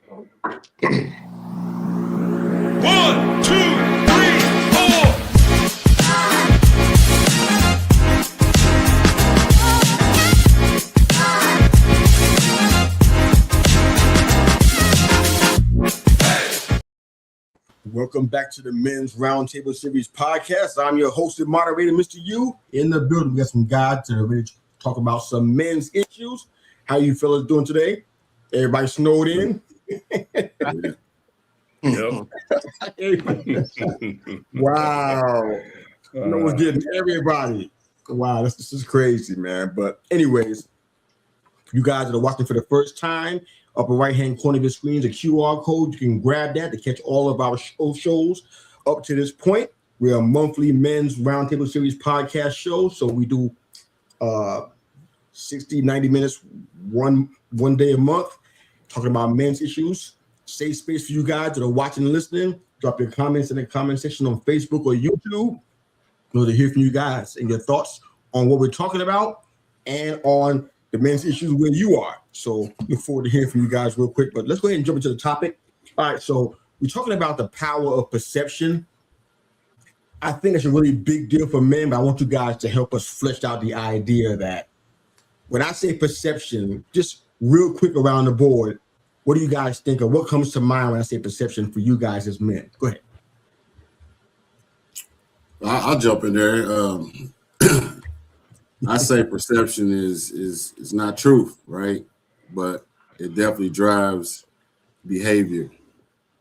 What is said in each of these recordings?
One, two, three, four. Welcome back to the Men's Roundtable Series podcast. I'm your host and moderator, Mr. U. In the building, we got some guys that are ready to talk about some men's issues. How you fellas doing today? Everybody snowed in? Yep. Wow. Snow was getting everybody. Wow, this is crazy, man. But anyways, you guys that are watching for the first time, upper right-hand corner of your screen is a QR code. You can grab that to catch all of our shows up to this point. We're a monthly Men's Roundtable Series podcast show, so we do 60, 90 minutes one day a month talking about men's issues. Safe space for you guys that are watching and listening. Drop your comments in the comment section on Facebook or YouTube. We'll to hear from you guys and your thoughts on what we're talking about and on the men's issues where you are. So look forward to hearing from you guys real quick. But let's go ahead and jump into the topic. All right, so we're talking about the power of perception. I think it's a really big deal for men, but I want you guys to help us flesh out the idea that when I say perception, just real quick around the board, what do you guys think of? What comes to mind when I say perception for you guys as men? Go ahead. I'll jump in there. I say perception is not truth, right? But it definitely drives behavior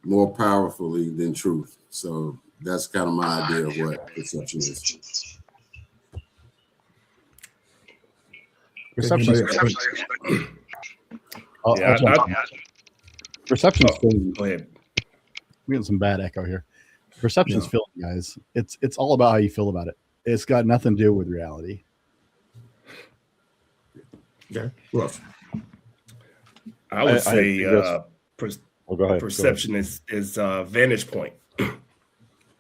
more powerfully than truth. So that's kind of my idea of what perception is. Perception is feeling. Go ahead. We got some bad echo here. Perception's feeling, guys. It's all about how you feel about it. It's got nothing to do with reality. Okay. Rough. I would say go ahead. perception is vantage point.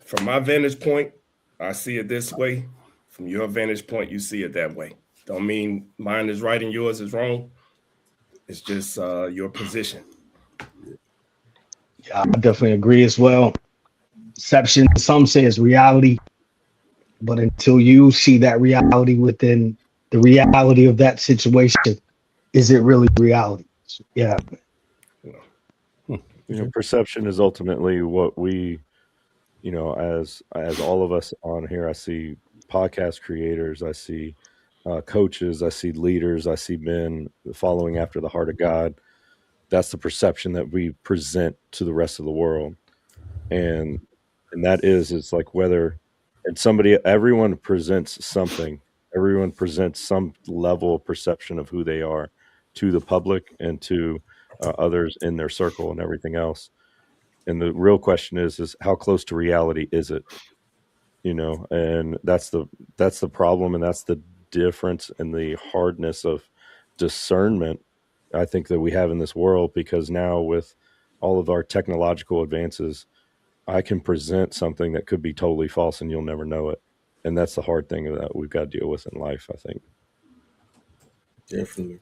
From my vantage point, I see it this way. From your vantage point, you see it that way. Don't mean mine is right and yours is wrong. It's just your position. Yeah, I definitely agree as well. Perception, some say is reality, but until you see that reality within the reality of that situation, is it really reality? Yeah. Perception is ultimately what we, as all of us on here, I see podcast creators, I see coaches, I see leaders, I see men following after the heart of God. That's the perception that we present to the rest of the world. And that it's like whether and everyone presents something, everyone presents some level of perception of who they are to the public and to others in their circle and everything else. And the real question is how close to reality is it? And that's the problem, and that's the difference and the hardness of discernment I think that we have in this world, because now with all of our technological advances, I can present something that could be totally false and you'll never know it. And that's the hard thing that we've got to deal with in life, I think. Definitely.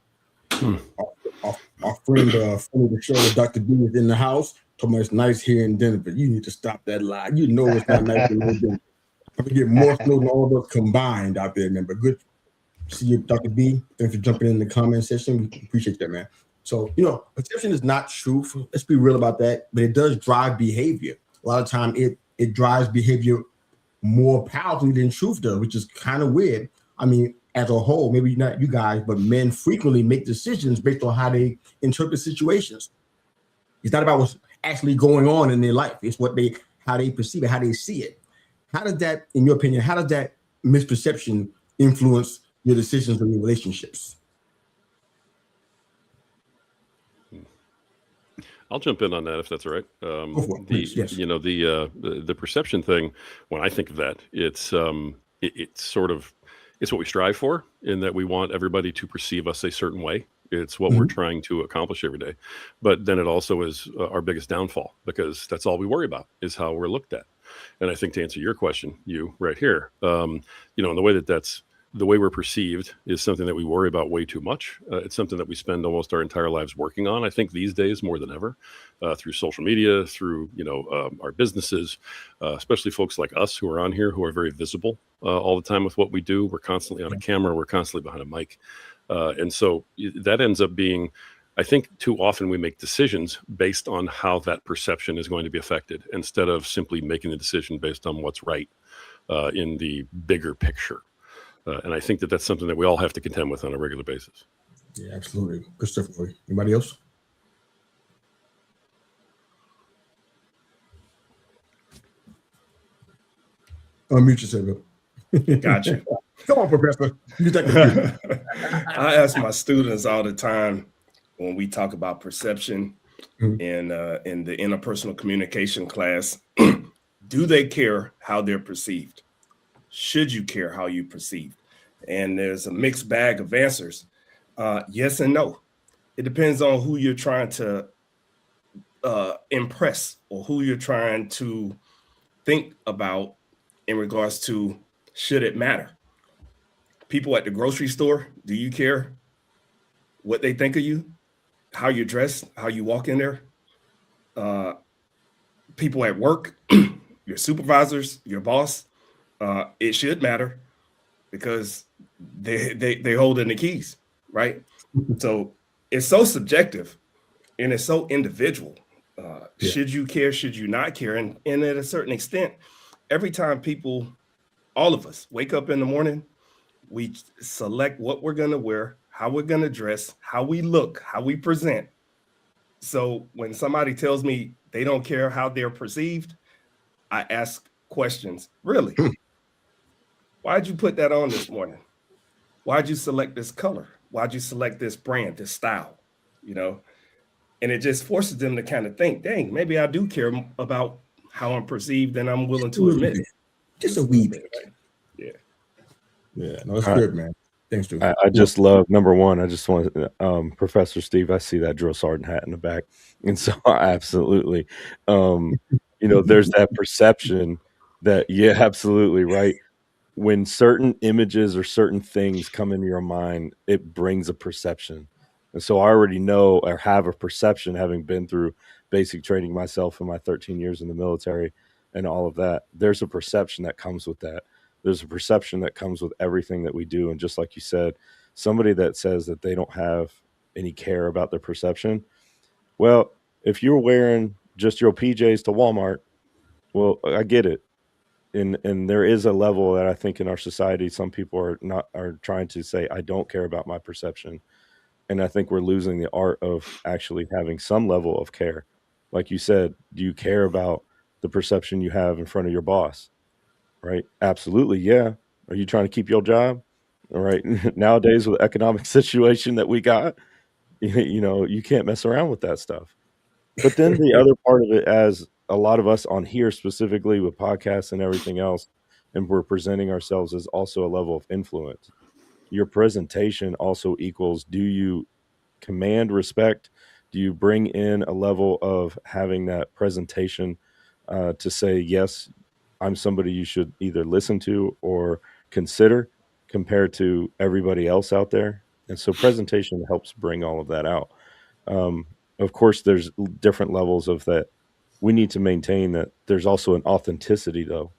Our friend of the show, Dr. B, is in the house. Told me it's nice here in Denver. You need to stop that lie. You know it's not nice in Denver. We get more snow than all of us combined out there, man. But good to see you, Dr. B. Thanks for jumping in the comment section. We appreciate that, man. So, perception is not truth. Let's be real about that. But it does drive behavior. A lot of time it drives behavior more powerfully than truth does, which is kind of weird. I mean, as a whole, maybe not you guys, but men frequently make decisions based on how they interpret situations. It's not about what's actually going on in their life. It's how they perceive it, how they see it. How does that, in your opinion, how does that misperception influence your decisions or your relationships? I'll jump in on that if that's all right. Yes. The perception thing. When I think of that, it's what we strive for, in that we want everybody to perceive us a certain way. It's what we're trying to accomplish every day. But then it also is our biggest downfall, because that's all we worry about is how we're looked at. And I think to answer your question, you right here, in the way that's the way we're perceived is something that we worry about way too much. It's something that we spend almost our entire lives working on. I think these days more than ever, through social media, through our businesses, especially folks like us who are on here who are very visible all the time with what we do. We're constantly on a camera. We're constantly behind a mic, and so that ends up being, I think, too often we make decisions based on how that perception is going to be affected instead of simply making the decision based on what's right in the bigger picture. And I think that that's something that we all have to contend with on a regular basis. Yeah, absolutely. Christopher, anybody else? Unmute yourself. Got you. Come on, Professor. I ask my students all the time when we talk about perception in the interpersonal communication class, do they care how they're perceived? Should you care how you perceived? And there's a mixed bag of answers. Yes and no. It depends on who you're trying to impress or who you're trying to think about in regards to should it matter. People at the grocery store, do you care what they think of you? How you dress, how you walk in there? People at work, your supervisors, your boss, it should matter because they hold in the keys, right? So it's so subjective and it's so individual. Should you care? Should you not care? And at a certain extent, every time people, all of us, wake up in the morning, we select what we're going to wear, how we're going to dress, how we look, how we present. So when somebody tells me they don't care how they're perceived, I ask questions. Really? Why'd you put that on this morning? Why'd you select this color? Why'd you select this brand, this style? And it just forces them to kind of think, dang, maybe I do care about how I'm perceived than I'm willing to admit. Just a wee bit. Yeah. Yeah, no, it's good, man. Thanks, dude. I just love, number one, I just want Professor Steve, I see that drill sergeant hat in the back. And so absolutely, there's that perception that, yeah, absolutely right. When certain images or certain things come into your mind, it brings a perception. And so I already know or have a perception, having been through basic training myself in my 13 years in the military and all of that. There's a perception that comes with that. There's a perception that comes with everything that we do. And just like you said, somebody that says that they don't have any care about their perception, well, if you're wearing just your PJs to Walmart, well, I get it. And there is a level that I think in our society, some people are trying to say, I don't care about my perception. And I think we're losing the art of actually having some level of care. Like you said, do you care about the perception you have in front of your boss? Right? Absolutely. Yeah. Are you trying to keep your job? All right. Nowadays with the economic situation that we got, you can't mess around with that stuff. But then the other part of it, as a lot of us on here specifically with podcasts and everything else, and we're presenting ourselves as also a level of influence. Your presentation also equals, do you command respect? Do you bring in a level of having that presentation to say, yes, I'm somebody you should either listen to or consider compared to everybody else out there? And so presentation helps bring all of that out. Of course, there's different levels of that. We need to maintain that there's also an authenticity, though.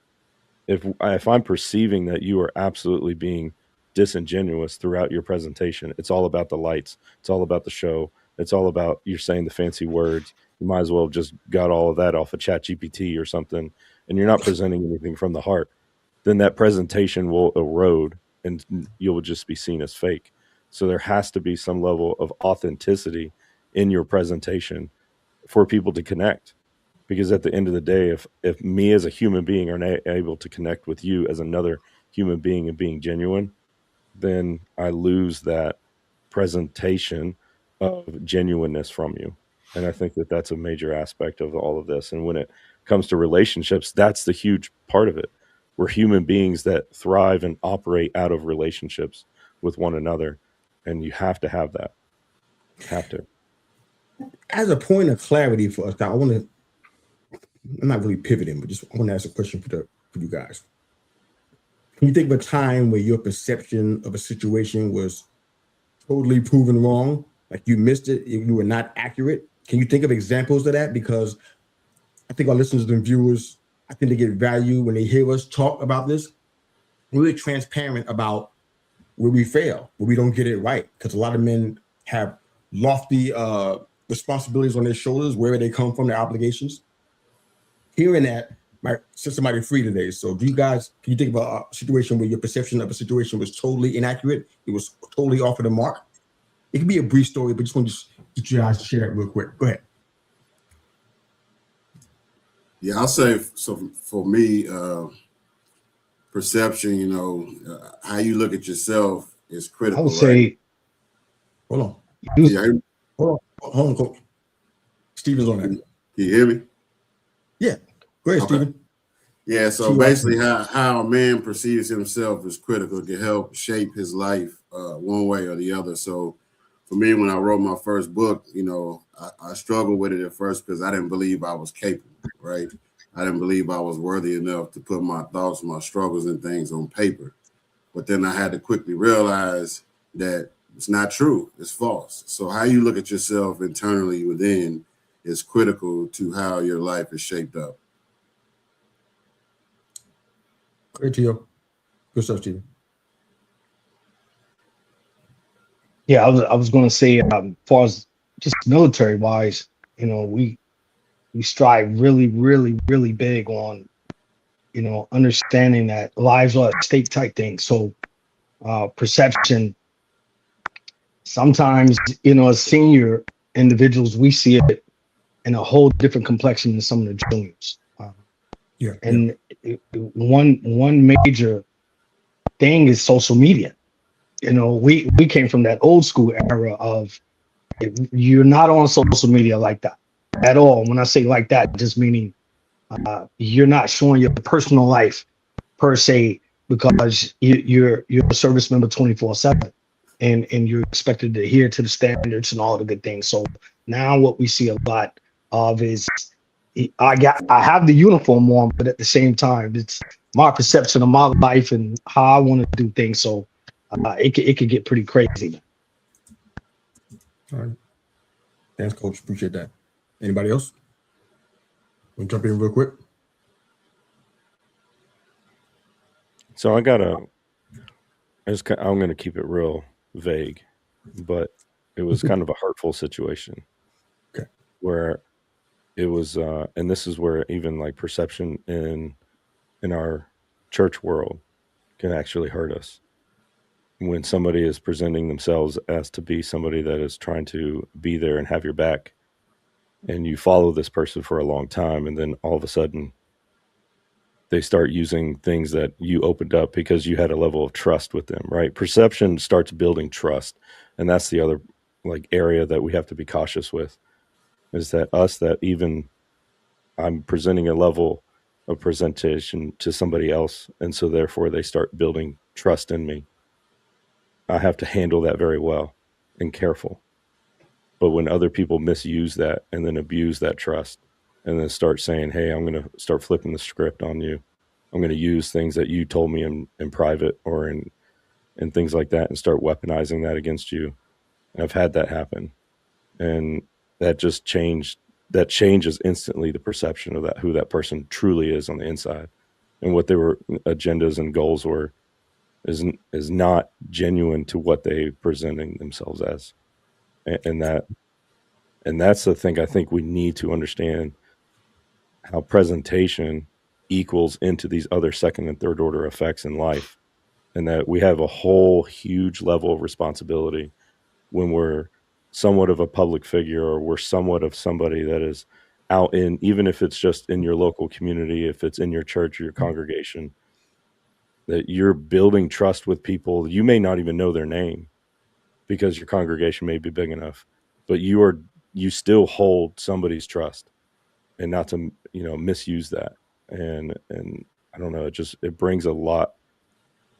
If I'm perceiving that you are absolutely being disingenuous throughout your presentation, it's all about the lights, it's all about the show, it's all about you're saying the fancy words. You might as well have just got all of that off of ChatGPT or something, and you're not presenting anything from the heart. Then that presentation will erode, and you'll just be seen as fake. So there has to be some level of authenticity in your presentation for people to connect. Because at the end of the day, if me as a human being are able to connect with you as another human being and being genuine, then I lose that presentation of genuineness from you. And I think that that's a major aspect of all of this. And when it comes to relationships, that's the huge part of it. We're human beings that thrive and operate out of relationships with one another. And you have to have that. Have to. As a point of clarity for us, I'm not really pivoting, but I want to ask a question for you guys. Can you think of a time where your perception of a situation was totally proven wrong? Like you missed it, you were not accurate? Can you think of examples of that? Because I think our listeners and viewers, I think they get value when they hear us talk about this. We're transparent about where we fail, where we don't get it right. Because a lot of men have lofty responsibilities on their shoulders, wherever they come from, their obligations. Hearing that might set somebody free today. So can you think of a situation where your perception of a situation was totally inaccurate? It was totally off of the mark? It can be a brief story, but just want to get you guys to share that real quick. Go ahead. Yeah, I'll say so for me, perception, how you look at yourself is critical. I would say, hold on. Yeah, Hold on, Coach. Steven's on that. can you hear me? Yeah. Go ahead, Okay. Steven. Yeah, so basically how a man perceives himself is critical to help shape his life one way or the other. So for me, when I wrote my first book, I struggled with it at first because I didn't believe I was capable, right? I didn't believe I was worthy enough to put my thoughts, my struggles and things on paper. But then I had to quickly realize that it's not true. It's false. So how you look at yourself internally within is critical to how your life is shaped up. Great to you. Good stuff, Steven. yeah, I was going to say, as far as just military wise, we strive really, really, really big on, understanding that lives are at stake type thing. So perception, sometimes, as senior individuals, we see it in a whole different complexion than some of the juniors. One major thing is social media. We came from that old school era of you're not on social media like that at all. When I say like that, just meaning you're not showing your personal life per se, because you're a service member 24/7, and you're expected to adhere to the standards and all the good things. So now what we see a lot of is I have the uniform on, but at the same time, it's my perception of my life and how I want to do things. So it could get pretty crazy. All right. Thanks, Coach. Appreciate that. Anybody else? We'll jump in real quick. So I'm going to keep it real vague, but it was kind of a hurtful situation. Okay. Where it was, and this is where even like perception in our church world can actually hurt us. When somebody is presenting themselves as to be somebody that is trying to be there and have your back, and you follow this person for a long time, and then all of a sudden they start using things that you opened up because you had a level of trust with them, right? Perception starts building trust. And that's the other area that we have to be cautious with, is that even I'm presenting a level of presentation to somebody else. And so therefore they start building trust in me. I have to handle that very well and careful. But when other people misuse that and then abuse that trust and then start saying, hey, I'm going to start flipping the script on you. I'm going to use things that you told me in private or in things like that and start weaponizing that against you. And I've had that happen. And that just changes instantly the perception of who that person truly is on the inside, and what their agendas and goals were is not genuine to what they presenting themselves as. And that's the thing I think we need to understand, how presentation equals into these other second and third order effects in life. And that we have a whole huge level of responsibility when we're somewhat of a public figure, or we're somewhat of somebody that is out in, even if it's just in your local community, if it's in your church or your congregation, that you're building trust with people. You may not even know their name because your congregation may be big enough, but you still hold somebody's trust, and not to, misuse that. And I don't know, it brings a lot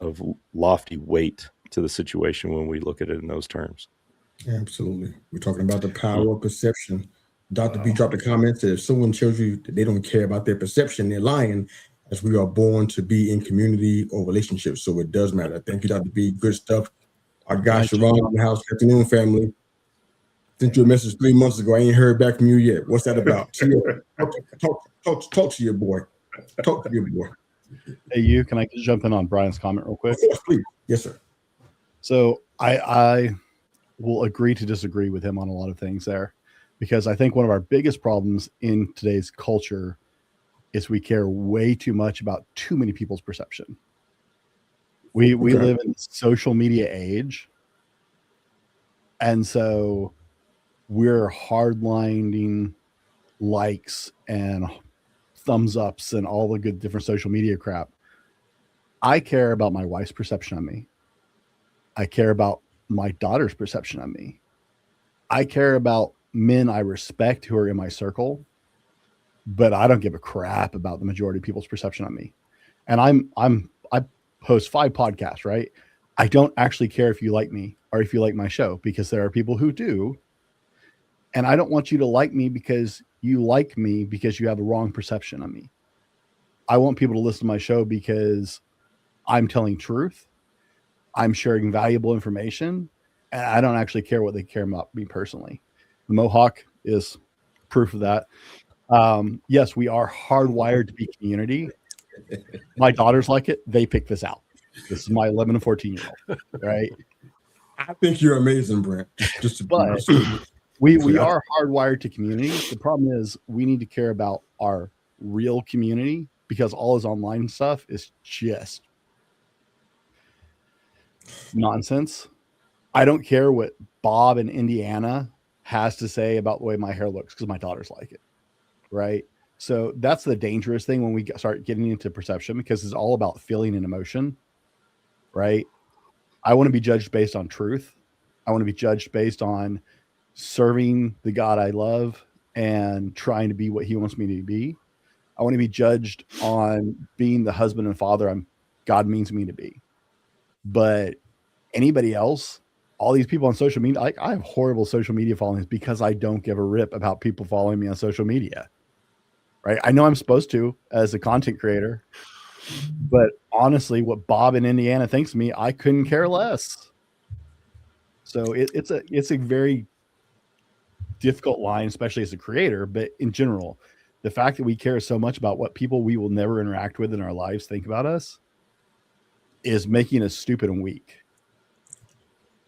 of lofty weight to the situation when we look at it in those terms. Absolutely. We're talking about the power of perception. Dr. B dropped a comment that if someone tells you that they don't care about their perception, they're lying. as we are born to be in community or relationships. So it does matter. Thank you, Dr. B. Good stuff. Our guy Sharon in the house. Afternoon, family. Sent you a message 3 months ago. I ain't heard back from you yet. What's that about? Talk to your boy. Talk to your boy. Hey, can I jump in on Brian's comment real quick? Of course, please. Yes, sir. So I will agree to disagree with him on a lot of things there, because I think one of our biggest problems in today's culture is we care way too much about too many people's perception. We live in the social media age, and so we're hardlining likes and thumbs ups and all the good different social media crap. I care about my wife's perception of me. I care about my daughter's perception of me. I care about men I respect who are in my circle, but I don't give a crap about the majority of people's perception of me. And I host 5 podcasts, right? I don't actually care if you like me or if you like my show, because there are people who do. And I don't want you to like me because you like me because you have a wrong perception of me. I want people to listen to my show because I'm telling truth. I'm sharing valuable information, and I don't actually care what they care about me personally. The Mohawk is proof of that. Yes, we are hardwired to be community. My daughters like it. They pick this out. This is my 11 and 14-year-old, right? I think you're amazing, Brent. But we are hardwired to community. The problem is we need to care about our real community, because all his online stuff is just nonsense. I don't care what Bob in Indiana has to say about the way my hair looks, because my daughters like it, right? So that's the dangerous thing when we start getting into perception, because it's all about feeling and emotion, right? I want to be judged based on truth. I want to be judged based on serving the God I love and trying to be what he wants me to be. I want to be judged on being the husband and father God means me to be. But anybody else, all these people on social media, I have horrible social media followings because I don't give a rip about people following me on social media, right? I know I'm supposed to as a content creator, but honestly, what Bob in Indiana thinks of me, I couldn't care less. So it's a very difficult line, especially as a creator, but in general, the fact that we care so much about what people we will never interact with in our lives think about us is making us stupid and weak.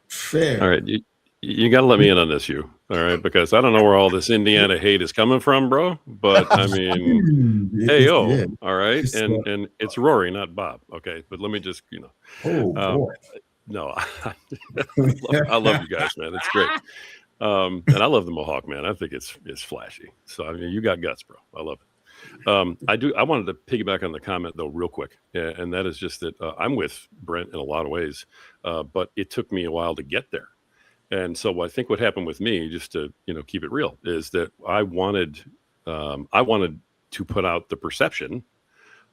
Fair. All right. You got to let me in on this, all right? Because I don't know where all this Indiana hate is coming from, bro. But I mean, yeah. All right. And it's Rory, not Bob. Okay. But let me just, boy. No, I love you guys, man. It's great. And I love the Mohawk, man. I think it's flashy. So I mean, you got guts, bro. I love it. I wanted to piggyback on the comment though, real quick, and that is just that I'm with Brent in a lot of ways, but it took me a while to get there. And so I think what happened with me, just to keep it real, is that I wanted to put out the perception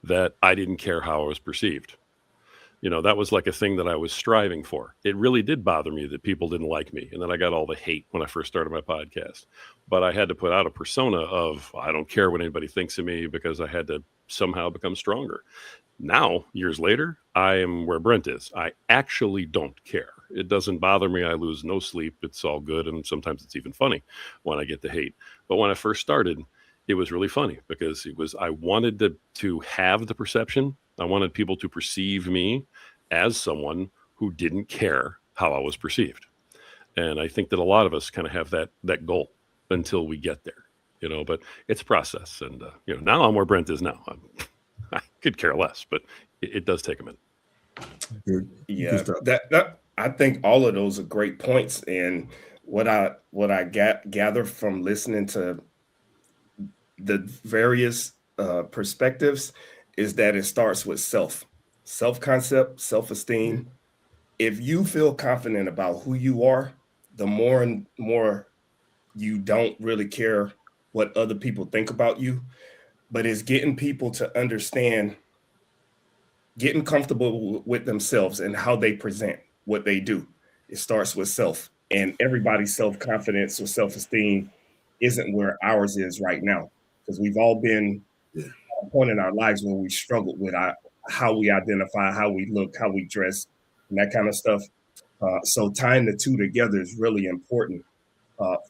that I didn't care how I was perceived. That was like a thing that I was striving for. It really did bother me that people didn't like me. And then I got all the hate when I first started my podcast. But I had to put out a persona of, I don't care what anybody thinks of me, because I had to somehow become stronger. Now, years later, I am where Brent is. I actually don't care. It doesn't bother me. I lose no sleep. It's all good. And sometimes it's even funny when I get the hate. But when I first started, it was really funny, because I wanted to have the perception. I wanted people to perceive me as someone who didn't care how I was perceived. And I think that a lot of us kind of have that goal until we get there, but it's a process. And, now I'm where Brent is now. I could care less, but it does take a minute. Good. Yeah, that I think all of those are great points. And what I gather from listening to the various perspectives is that it starts with self-concept, self-esteem. If you feel confident about who you are, the more and more you don't really care what other people think about you. But it's getting people to understand, getting comfortable with themselves and how they present what they do. It starts with self, and everybody's self-confidence or self-esteem isn't where ours is right now, because we've all been point in our lives where we struggled with how we identify, how we look, how we dress, and that kind of stuff. So tying the two together is really important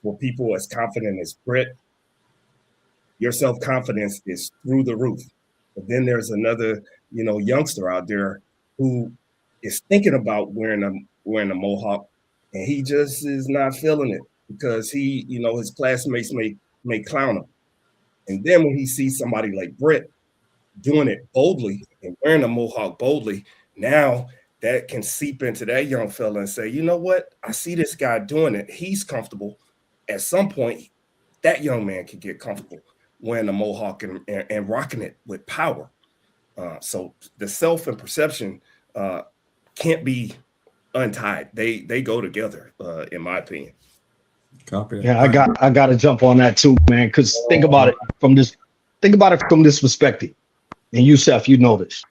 for people as confident as Britt. Your self-confidence is through the roof. But then there's another, youngster out there who is thinking about wearing a mohawk, and he just is not feeling it because his classmates may clown him. And then when he sees somebody like Britt doing it boldly and wearing a mohawk boldly, now that can seep into that young fella and say, you know what? I see this guy doing it. He's comfortable. At some point, that young man can get comfortable wearing a mohawk and rocking it with power. So the self and perception can't be untied. They go together, in my opinion. Copy that. Yeah, I got to jump on that too, man. Because think about it from this perspective. And Yusef, you know this.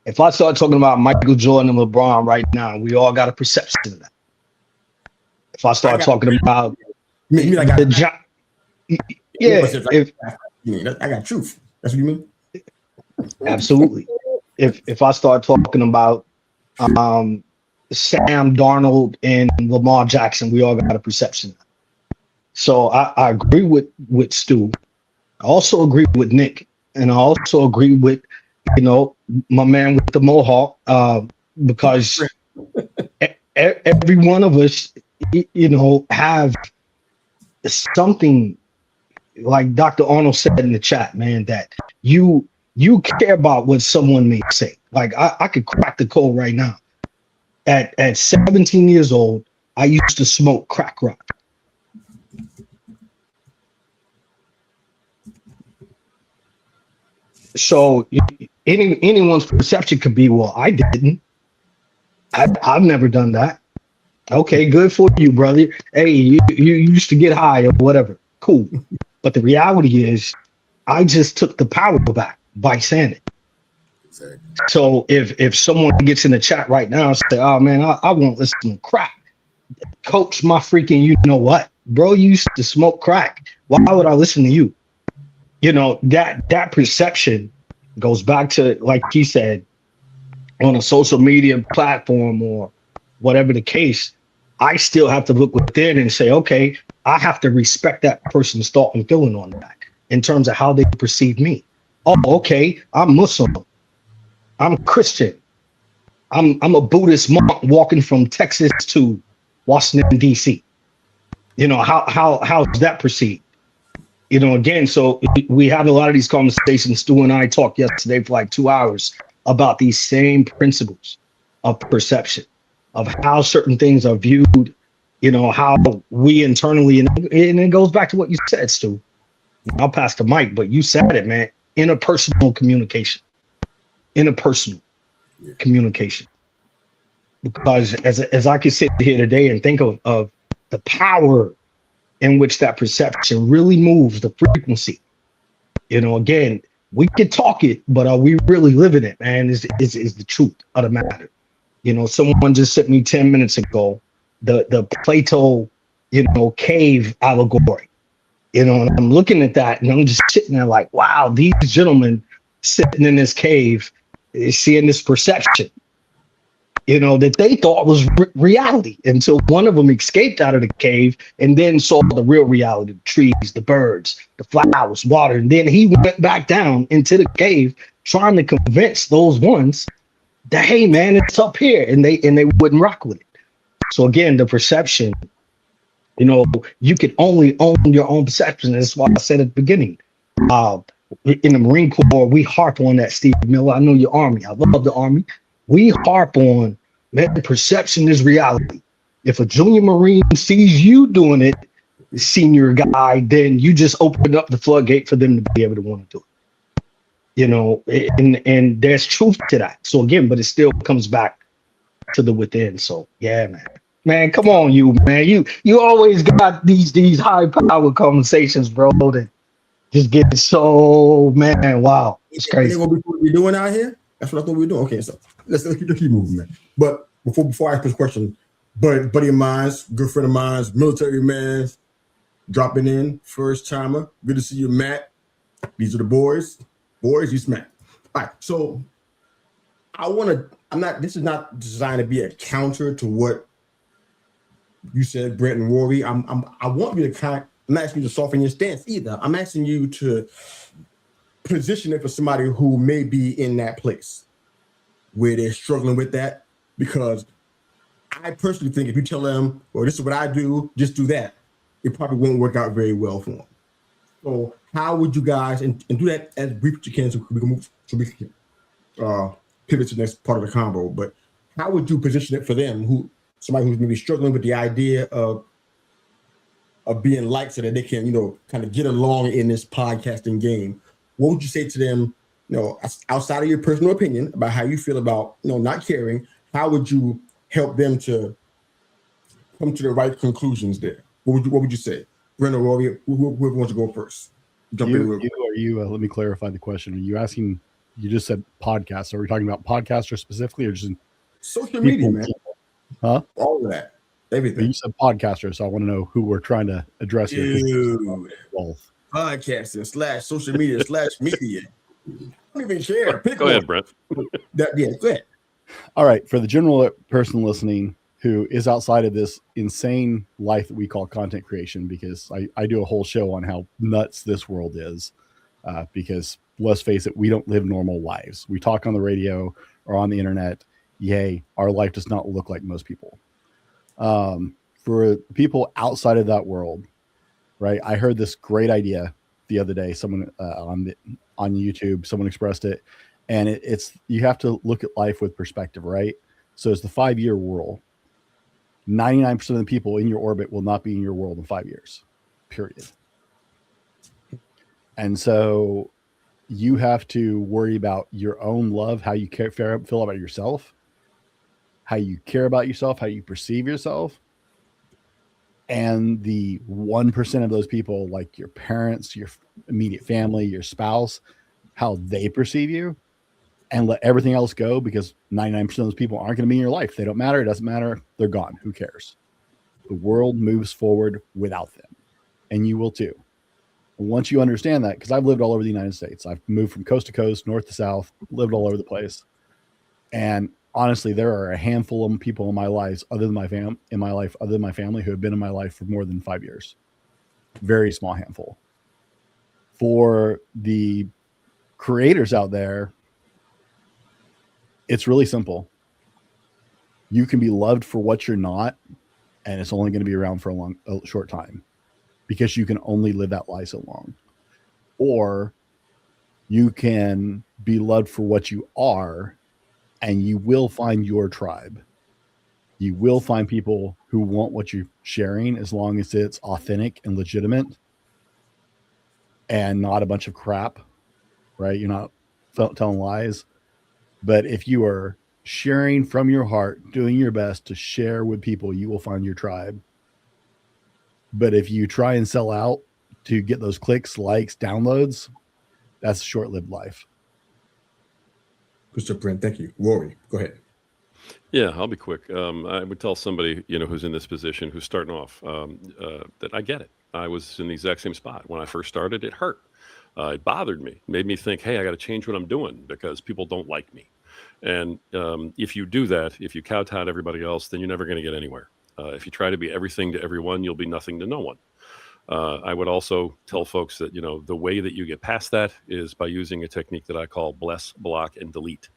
If I start talking about Michael Jordan and LeBron right now, we all got a perception of that. If I start talking about I got truth. That's what you mean? Absolutely. If I start talking about Sam Darnold and Lamar Jackson, we all got a perception. So I agree with Stu. I also agree with Nick, and I also agree with my man with the mohawk, because every one of us, have something, like Dr. Arnold said in the chat, man, that you care about what someone may say. Like I could crack the code right now. At 17 years old, I used to smoke crack rock. So anyone's perception could be, well, I didn't. I've never done that. Okay, good for you, brother. Hey, you used to get high or whatever. Cool. But the reality is, I just took the power back by saying it. Exactly. So if someone gets in the chat right now and say, oh man, I won't listen to crack. Coach, my freaking, you know what? Bro, you used to smoke crack. Why would I listen to you? That perception goes back to, like he said, on a social media platform or whatever the case, I still have to look within and say, okay, I have to respect that person's thought and feeling on that in terms of how they perceive me. Oh, okay, I'm Muslim. I'm Christian. I'm a Buddhist monk walking from Texas to Washington, D.C. How's that perceived? Again, so we have a lot of these conversations. Stu and I talked yesterday for like 2 hours about these same principles of perception, of how certain things are viewed, how we internally, and it goes back to what you said, Stu. I'll pass the mic, but you said it, man. Interpersonal communication. Because as I can sit here today and think of the power in which that perception really moves, the frequency. Again, we can talk it, but are we really living it, man? Is the truth of the matter. Someone just sent me 10 minutes ago the Plato, cave allegory. And I'm looking at that and I'm just sitting there like, wow, these gentlemen sitting in this cave is seeing this perception, that they thought was reality until one of them escaped out of the cave and then saw the real reality, the trees, the birds, the flowers, water. And then he went back down into the cave trying to convince those ones that, hey, man, it's up here. And they wouldn't rock with it. So again, the perception, you can only own your own perception. That's why I said at the beginning, in the Marine Corps, we harp on that, Steve Miller. I know your Army. I love the Army. We harp on, man, perception is reality. If a junior Marine sees you doing it, senior guy, then you just open up the floodgate for them to be able to want to do it. And there's truth to that. So again, but it still comes back to the within. So yeah, man, come on, man. You always got these high power conversations, bro, that just get so, man, wow, it's crazy. What we're doing out here? That's what I thought we were doing. Okay, so let's keep moving, man. But before I ask this question, buddy of mine, good friend of mine, military man, dropping in, first timer. Good to see you, Matt. These are the boys. Boys, you smack. All right. So this is not designed to be a counter to what you said, Brent and Rory. I want you to I'm not asking you to soften your stance either. I'm asking you to position it for somebody who may be in that place where they're struggling with that. Because I personally think if you tell them, well, this is what I do, just do that, it probably won't work out very well for them. So how would you guys, and do that as brief as you can so we can move, so we can pivot to the next part of the combo, but how would you position it for them, somebody who's maybe struggling with the idea of being liked so that they can, kind of get along in this podcasting game? What would you say to them, outside of your personal opinion about how you feel about, not caring? How would you help them to come to the right conclusions there? What would you say? Brent or Rory, whoever wants to go first. Jump in. Let me clarify the question. Are you asking, you just said podcasts. Are we talking about podcasters specifically or just social media, man? Huh? All of that. Everything. You said podcasters, so I want to know who we're trying to address here. Both. Podcasting / social media / media. I don't even care. Go ahead, Brent. Go ahead. All right. For the general person listening who is outside of this insane life that we call content creation, because I do a whole show on how nuts this world is, because let's face it, we don't live normal lives. We talk on the radio or on the internet. Yay, our life does not look like most people. For people outside of that world, right? I heard this great idea the other day. Someone on YouTube, someone expressed it, and it's you have to look at life with perspective, right? So it's the 5-year rule. 99% of the people in your orbit will not be in your world in 5 years, period. And so you have to worry about your own love, how you feel about yourself, how you care about yourself, how you perceive yourself. And the 1% of those people, like your parents, your immediate family, your spouse, how they perceive you, and let everything else go, because 99% of those people aren't going to be in your life. They don't matter. It doesn't matter. They're gone. Who cares? The world moves forward without them, and you will too. And once you understand that, because I've lived all over the United States, I've moved from coast to coast, north to south, lived all over the place. And honestly, there are a handful of people in my life, other than my family, who have been in my life for more than 5 years. Very small handful. For the creators out there, it's really simple. You can be loved for what you're not, and it's only going to be around for a short time, because you can only live that life so long. Or you can be loved for what you are, and you will find your tribe. You will find people who want what you're sharing, as long as it's authentic and legitimate and not a bunch of crap, right? You're not telling lies. But if you are sharing from your heart, doing your best to share with people, you will find your tribe. But if you try and sell out to get those clicks, likes, downloads, that's a short-lived life. Mr. Brent, thank you. Rory, go ahead. Yeah, I'll be quick. I would tell somebody, who's in this position, who's starting off, that I get it. I was in the exact same spot. When I first started, it hurt. It bothered me, made me think, hey, I got to change what I'm doing because people don't like me. And if you do that, if you kowtow to everybody else, then you're never going to get anywhere. If you try to be everything to everyone, you'll be nothing to no one. I would also tell folks that, the way that you get past that is by using a technique that I call bless, block, and delete.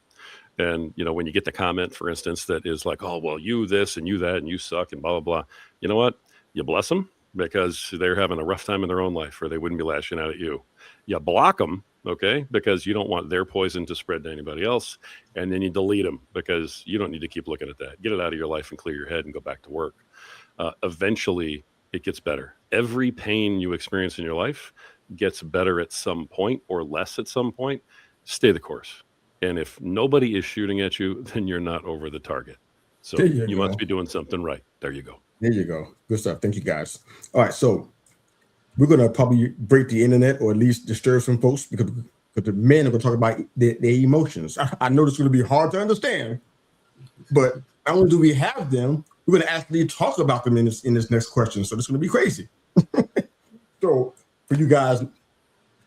And, when you get the comment, for instance, that is like, oh, well, you this and you that and you suck and blah, blah, blah. You know what? You bless them because they're having a rough time in their own life, or they wouldn't be lashing out at you. You block them, okay, because you don't want their poison to spread to anybody else. And then you delete them because you don't need to keep looking at that. Get it out of your life and clear your head and go back to work. Eventually, it gets better. Every pain you experience in your life gets better at some point or less at some point. Stay the course. And if nobody is shooting at you, then you're not over the target. So you must be doing something right. There you go. There you go. Good stuff. Thank you, guys. All right, so we're going to probably break the internet, or at least disturb some folks, because the men are going to talk about their emotions. I know this is going to be hard to understand, but not only do we have them, we're going to actually talk about them in this next question. So this is going to be crazy. So for you guys,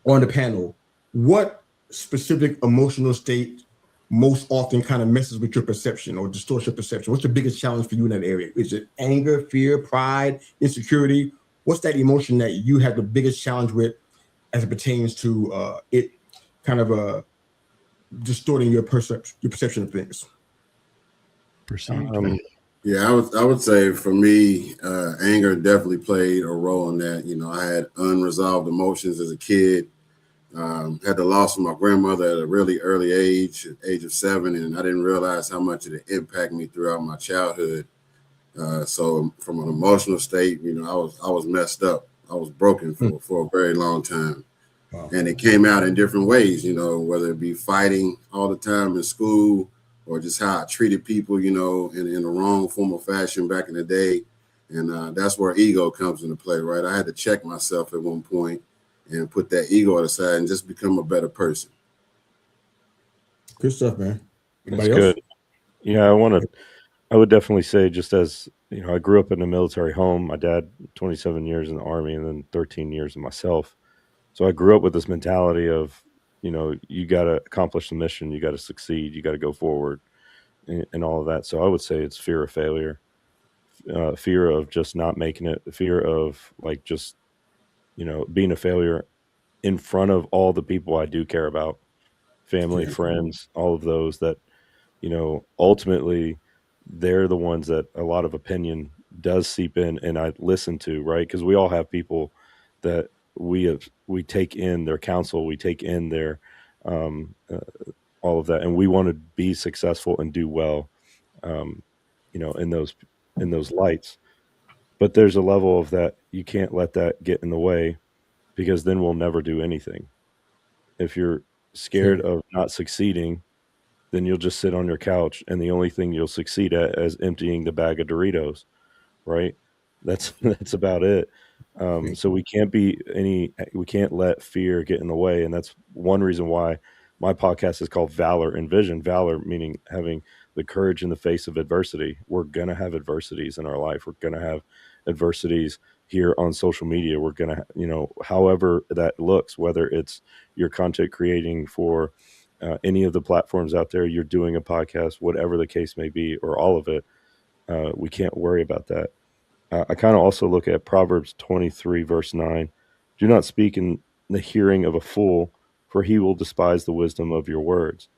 on the panel, what specific emotional state most often kind of messes with your perception or distorts your perception? What's the biggest challenge for you in that area? Is it anger, fear, pride, insecurity? What's that emotion that you have the biggest challenge with as it pertains to it kind of distorting your perception of things? Perceived. Yeah, I would say for me, anger definitely played a role in that. You know, I had unresolved emotions as a kid. Had the loss of my grandmother at a really early age of 7, and I didn't realize how much it impacted me throughout my childhood. So from an emotional state, you know, I was messed up. I was broken for a very long time. Wow. And it came out in different ways, you know, whether it be fighting all the time in school or just how I treated people, you know, in a wrong form of fashion back in the day. And that's where ego comes into play, right? I had to check myself at one point and put that ego aside and just become a better person. Good stuff, man. That's Anybody else? good. Yeah, I would definitely say, just as you know, I grew up in a military home. My dad, 27 years in the Army, and then 13 years in myself. So I grew up with this mentality of, you know, you got to accomplish the mission, you got to succeed, you got to go forward, and all of that. So I would say it's fear of failure, fear of just not making it, fear of like just, you know, being a failure in front of all the people I do care about, family, Yeah. friends, all of those that, you know, ultimately they're the ones that a lot of opinion does seep in and I listen to, right? Because we all have people that we take in their counsel, we take in their um, uh, all of that, and we want to be successful and do well, um, you know, in those lights. But there's a level of that you can't let that get in the way because then we'll never do anything. If you're scared True. of not succeeding, then you'll just sit on your couch and the only thing you'll succeed at is emptying the bag of Doritos, right? That's that's about it. Yeah. So we can't let fear get in the way, and that's one reason why my podcast is called Valor and Vision. Valor meaning having the courage in the face of adversity. We're gonna have adversities in our life. We're gonna have adversities here on social media. We're gonna, you know, however that looks, whether it's your content creating for any of the platforms out there, you're doing a podcast, whatever the case may be, or all of it. We can't worry about that. I kind of also look at Proverbs 23, verse 9. Do not speak in the hearing of a fool, for he will despise the wisdom of your words.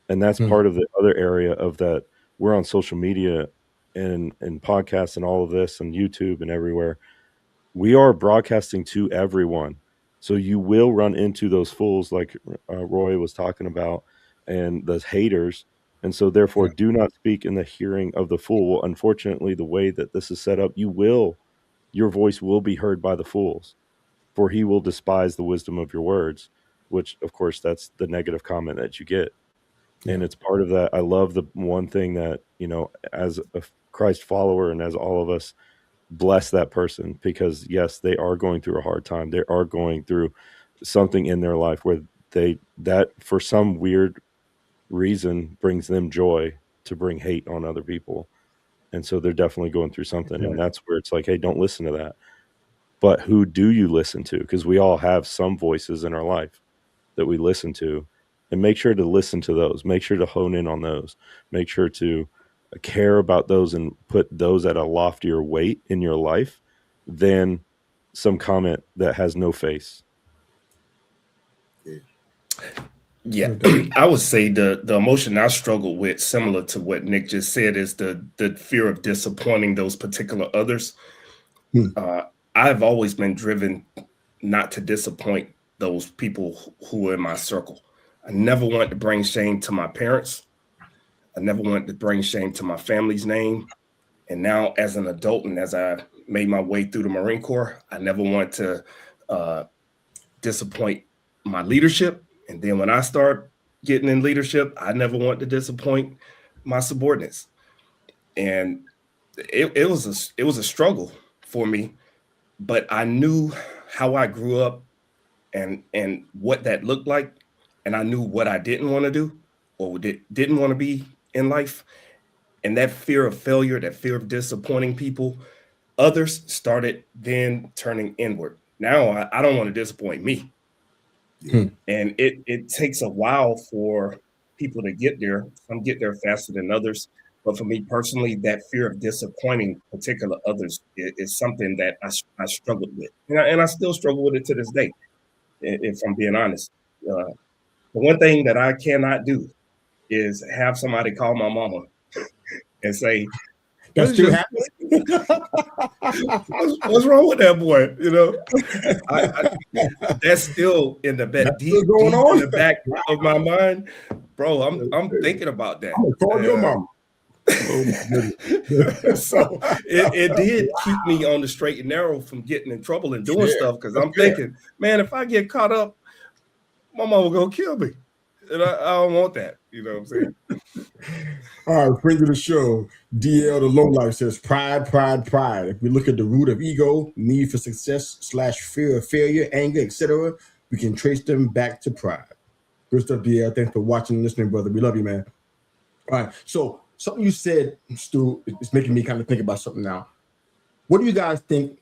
And that's Hmm. part of the other area of that. We're on social media and podcasts and all of this and YouTube and everywhere. We are broadcasting to everyone. So you will run into those fools like Roy was talking about and the haters. And so therefore Yeah. do not speak in the hearing of the fool. Well, unfortunately, the way that this is set up, your voice will be heard by the fools, for he will despise the wisdom of your words, which of course that's the negative comment that you get. Yeah. And it's part of that. I love the one thing that, you know, as a Christ follower and as all of us, bless that person because yes, they are going through a hard time. They are going through something in their life where that for some weird reason brings them joy to bring hate on other people. And so they're definitely going through something. And Exactly. that's where it's like, hey, don't listen to that. But who do you listen to? Because we all have some voices in our life that we listen to. And make sure to listen to those. Make sure to hone in on those. Make sure to care about those and put those at a loftier weight in your life than some comment that has no face. Yeah, No doubt. I would say the emotion I struggle with, similar to what Nick just said, is the fear of disappointing those particular others. Hmm. I've always been driven not to disappoint those people who are in my circle. I never wanted to bring shame to my parents. I never wanted to bring shame to my family's name. And now, as an adult, and as I made my way through the Marine Corps, I never want to uh, disappoint my leadership. And then when I start getting in leadership, I never want to disappoint my subordinates. And it was a struggle for me, but I knew how I grew up and what that looked like, and I knew what I didn't want to do or didn't want to be in life. And that fear of failure, that fear of disappointing people, others started then turning inward. Now I don't want to disappoint me. And it takes a while for people to get there. Some get there faster than others. But for me personally, that fear of disappointing particular others is something that I struggled with. And I still struggle with it to this day, if I'm being honest. The one thing that I cannot do is have somebody call my mama and say, That's still happening. what's wrong with that boy? You know, that's still in the back, deep in the back of my mind, bro. I'm thinking about that. I'm gonna call your mama. So it did keep me on the straight and narrow from getting in trouble and doing stuff, because I'm thinking, man, if I get caught up, my mama gonna kill me, and I don't want that. You know what I'm saying? All right, friend of the show, DL the Low Life says pride. If we look at the root of ego, need for success / fear of failure, anger, etc., we can trace them back to pride. Good stuff, DL. Thanks for watching and listening, brother. We love you, man. All right, so something you said, Stu, is making me kind of think about something now. What do you guys think?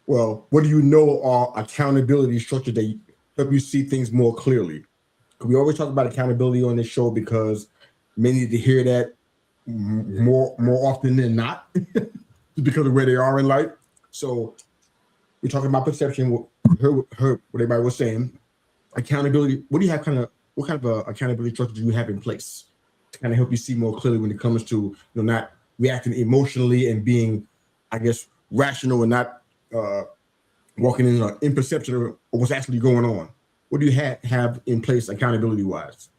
Well, what do you know are accountability structures that help you see things more clearly? We always talk about accountability on this show because many need to hear that more often than not because of where they are in life. So we're talking about perception. Heard what everybody was saying. Accountability. What kind of accountability structure do you have in place to kind of help you see more clearly when it comes to not reacting emotionally and being, I guess, rational and not walking in perception of what's actually going on? What do you have in place accountability wise?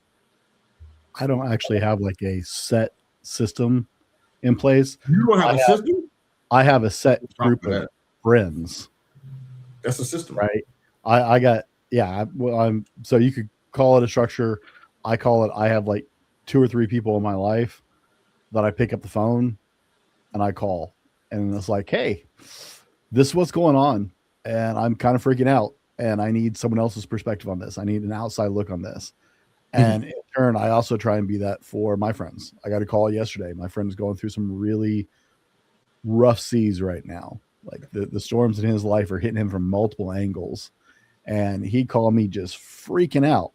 I don't actually have like a set system in place. You don't have a system? I have a set group of friends. That's a system, right? I got so you could call it a structure. I call it, I have like 2 or 3 people in my life that I pick up the phone and I call, and it's like, hey, this is what's going on, and I'm kind of freaking out, and I need someone else's perspective on this. I need an outside look on this. And in turn, I also try and be that for my friends. I got a call yesterday. My friend's going through some really rough seas right now. Like the storms in his life are hitting him from multiple angles. And he called me just freaking out.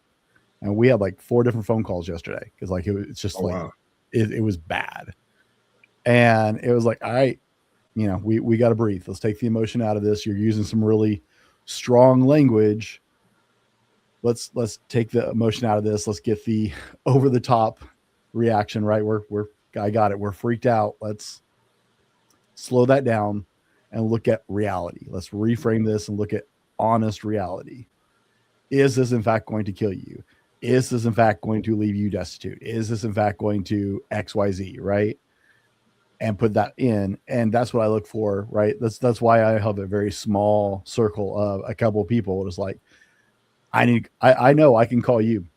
And we had like 4 different phone calls yesterday because like it's just it was bad. And it was like, all right, we got to breathe. Let's take the emotion out of this. You're using some really strong language. Let's take the emotion out of this. Let's get the over the top reaction, right? I got it. We're freaked out. Let's slow that down and look at reality. Let's reframe this and look at honest reality. Is this in fact going to kill you? Is this in fact going to leave you destitute? Is this in fact going to XYZ, right? And put that in. And that's what I look for, right? That's why I have a very small circle of a couple of people. It's like, I know I can call you,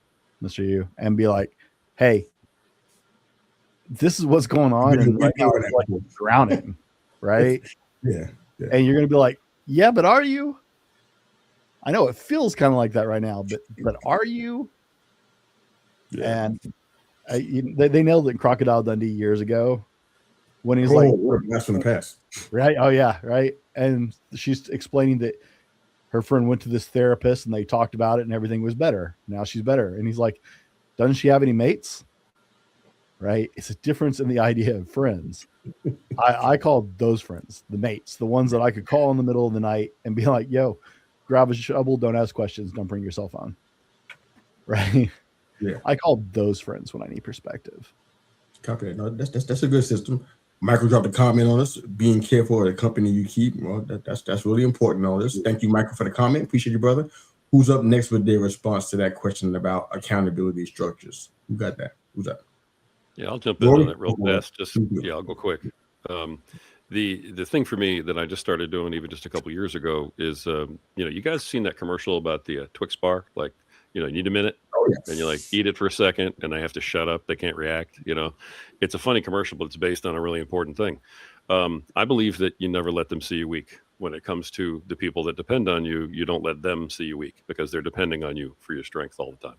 Mr. U, and be like, hey, this is what's going on. And right now it's like drowning, right? Yeah. And you're going to be like, yeah, but are you? I know it feels kind of like that right now, but are you? Yeah. And they nailed it in Crocodile Dundee years ago when he's like, that's from the past. Right? Oh, yeah. Right. And she's explaining that her friend went to this therapist and they talked about it and everything was better. Now she's better. And he's like, doesn't she have any mates? Right? It's a difference in the idea of friends. I called those friends, the mates, the ones that I could call in the middle of the night and be like, yo, grab a shovel, don't ask questions, don't bring your cell phone. Right? Yeah. I called those friends when I need perspective. Copy that. No, that's a good system. Michael dropped a comment on us, being careful of the company you keep. Well, that's really important on this. Thank you, Michael, for the comment. Appreciate you, brother. Who's up next with their response to that question about accountability structures? Who got that? Who's up? Yeah, I'll jump in on it real fast. I'll go quick. The thing for me that I just started doing even just a couple years ago is, you guys seen that commercial about the Twix bar? Like, you need a minute. Oh, yes. And you like eat it for a second and they have to shut up. They can't react. It's a funny commercial, but it's based on a really important thing. I believe that you never let them see you weak. When it comes to the people that depend on you, you don't let them see you weak because they're depending on you for your strength all the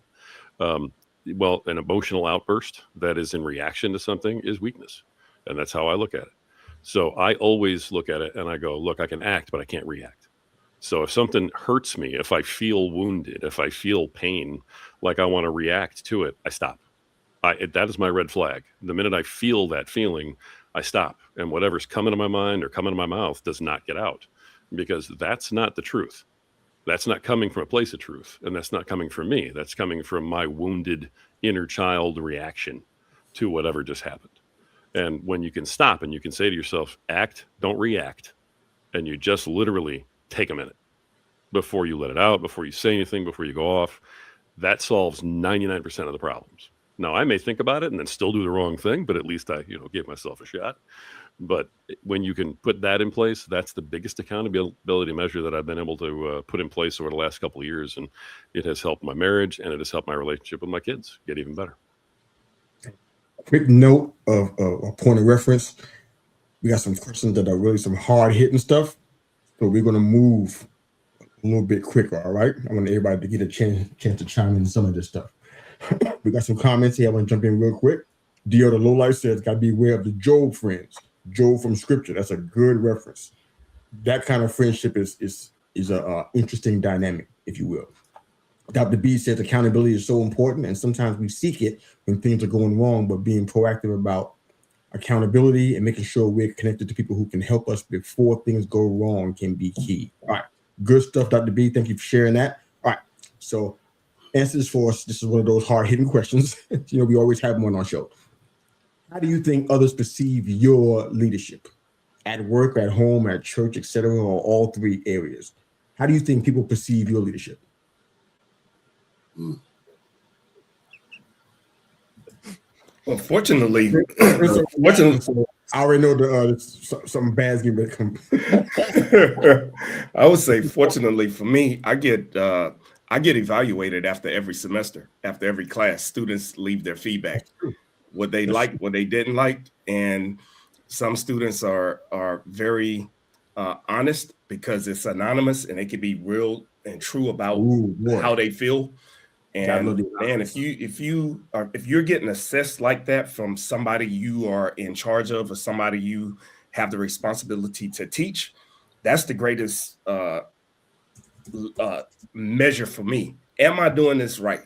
time. Well, an emotional outburst that is in reaction to something is weakness. And that's how I look at it. So I always look at it and I go, look, I can act, but I can't react. So if something hurts me, if I feel wounded, if I feel pain, like I want to react to it, I stop. That is my red flag. The minute I feel that feeling, I stop. And whatever's coming to my mind or coming to my mouth does not get out, because that's not the truth. That's not coming from a place of truth. And that's not coming from me. That's coming from my wounded inner child reaction to whatever just happened. And when you can stop and you can say to yourself, act, don't react, and you just literally take a minute before you let it out, before you say anything, before you go off, that solves 99% of the problems. Now, I may think about it and then still do the wrong thing, but at least I, gave myself a shot. But when you can put that in place, that's the biggest accountability measure that I've been able to put in place over the last couple of years. And it has helped my marriage, and it has helped my relationship with my kids get even better. Quick note of a point of reference. We got some questions that are really some hard hitting stuff. So we're going to move a little bit quicker. All right. I want everybody to get a chance to chime in some of this stuff. We got some comments here. I want to jump in real quick. Dio the Lowlife says, got to be aware of the Job friends. Job from scripture. That's a good reference. That kind of friendship is a interesting dynamic, if you will. Dr. B says accountability is so important, and sometimes we seek it when things are going wrong, but being proactive about accountability and making sure we're connected to people who can help us before things go wrong can be key. All right. Good stuff, Dr. B. Thank you for sharing that. All right. So answers for us. This is one of those hard-hitting questions. We always have them on our show. How do you think others perceive your leadership at work, at home, at church, etc., or all three areas? How do you think people perceive your leadership? Well, fortunately, I already know something bad's getting ready to come. I would say, fortunately for me, I get evaluated after every semester, after every class. Students leave their feedback, what they liked, what they didn't like, and some students are very honest because it's anonymous and they can be real and true about how they feel. And man, if you're getting assessed like that from somebody you are in charge of or somebody you have the responsibility to teach, that's the greatest measure for me. Am I doing this right?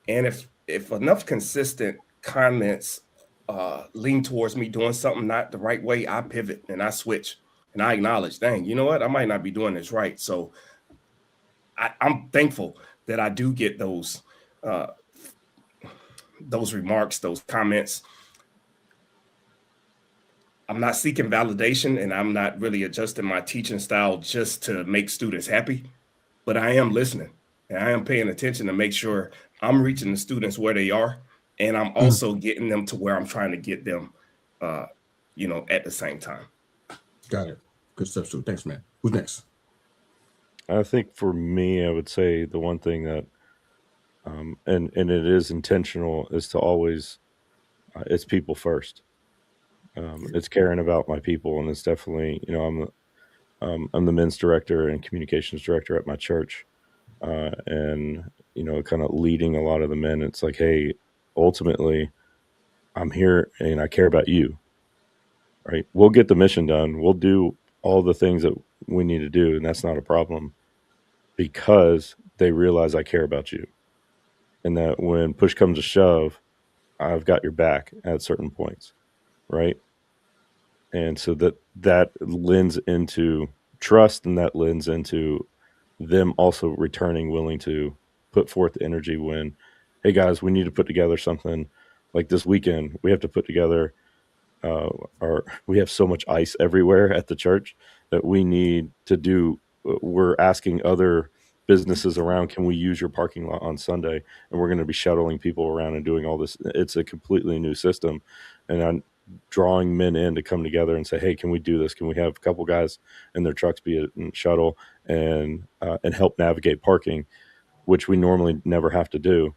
And if enough consistent comments lean towards me doing something not the right way, I pivot and I switch and I acknowledge, dang, you know what? I might not be doing this right. So I'm thankful that I do get those remarks, those comments. I'm not seeking validation, and I'm not really adjusting my teaching style just to make students happy, but I am listening and I am paying attention to make sure I'm reaching the students where they are, and I'm also getting them to where I'm trying to get them, at the same time. Got it. Good stuff, too. Thanks, man. Who's next? I think for me, I would say the one thing that, and it is intentional, is to always, it's people first. It's caring about my people, and it's definitely, I'm the men's director and communications director at my church, and kind of leading a lot of the men. It's like, hey, ultimately, I'm here and I care about you. Right? We'll get the mission done. We'll do all the things that we need to do, and that's not a problem, because they realize I care about you, and that when push comes to shove, I've got your back at certain points, right? And so that lends into trust, and that lends into them also returning willing to put forth the energy when, hey guys, we need to put together something like this weekend. We have to put together we have so much ice everywhere at the church that we need to do. We're asking other businesses around, can we use your parking lot on Sunday? And we're going to be shuttling people around and doing all this. It's a completely new system. And I'm drawing men in to come together and say, hey, can we do this? Can we have a couple guys in their trucks be a shuttle and help navigate parking, which we normally never have to do?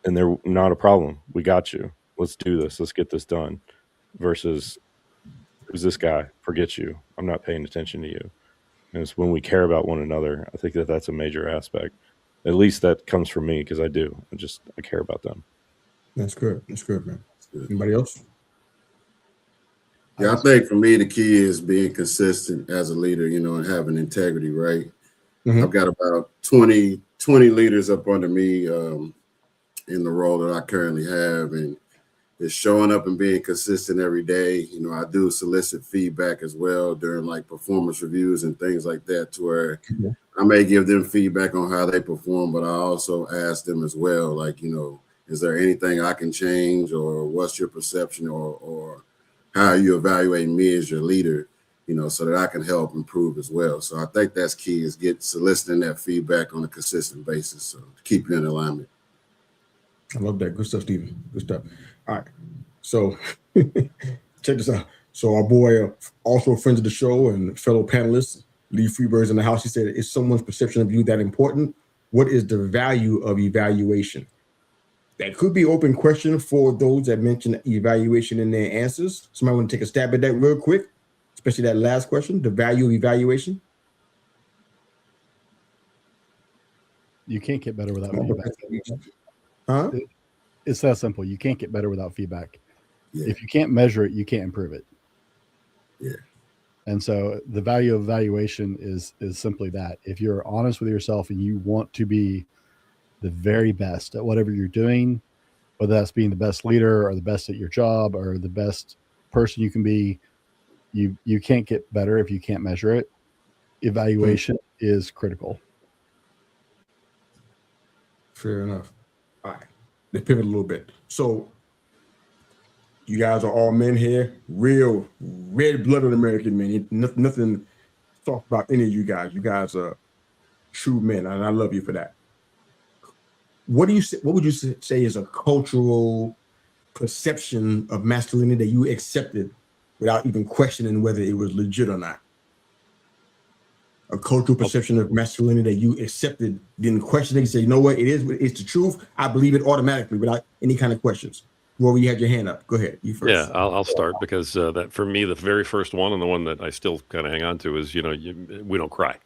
And they're not a problem. We got you. Let's do this. Let's get this done. Versus, who's this guy? Forget you. I'm not paying attention to you. And it's when we care about one another. I think that's a major aspect. At least that comes from me, because I do. I care about them. That's good. That's good, man. That's good. Anybody else? Yeah, I think for me the key is being consistent as a leader, and having integrity, right? Mhm. I've got about 20 leaders up under me in the role that I currently have, and it's showing up and being consistent every day. I do solicit feedback as well during like performance reviews and things like that, to where I may give them feedback on how they perform, but I also ask them as well, like, is there anything I can change, or what's your perception, or how are you evaluating me as your leader, so that I can help improve as well. So I think that's key, is soliciting that feedback on a consistent basis, so to keep you in alignment. I love that. Good stuff, Stephen. Good stuff. All right. So check this out. So our boy, also a friend of the show and fellow panelist, Lee Freebird's in the house. He said, is someone's perception of you that important? What is the value of evaluation? That could be open question for those that mention evaluation in their answers. Somebody want to take a stab at that real quick, especially that last question, the value of evaluation? You can't get better without feedback. Huh? It's that simple. You can't get better without feedback. Yeah. If you can't measure it, you can't improve it. Yeah. And so the value of evaluation is simply that. If you're honest with yourself and you want to be the very best at whatever you're doing, whether that's being the best leader or the best at your job or the best person you can be, you can't get better if you can't measure it. Evaluation is critical. Fair enough. All right. Let's pivot a little bit. So you guys are all men here, real red-blooded American men. Nothing soft about any of you guys. You guys are true men, and I love you for that. What would you say is a cultural perception of masculinity that you accepted without even questioning whether it was legit or not? A cultural perception of masculinity that you accepted, didn't question it, you say, you know what, it's the truth. I believe it automatically without any kind of questions. Rory, you had your hand up. Go ahead. You first. Yeah, I'll start, because that for me, the very first one, and the one that I still kind of hang on to, is, we don't cry.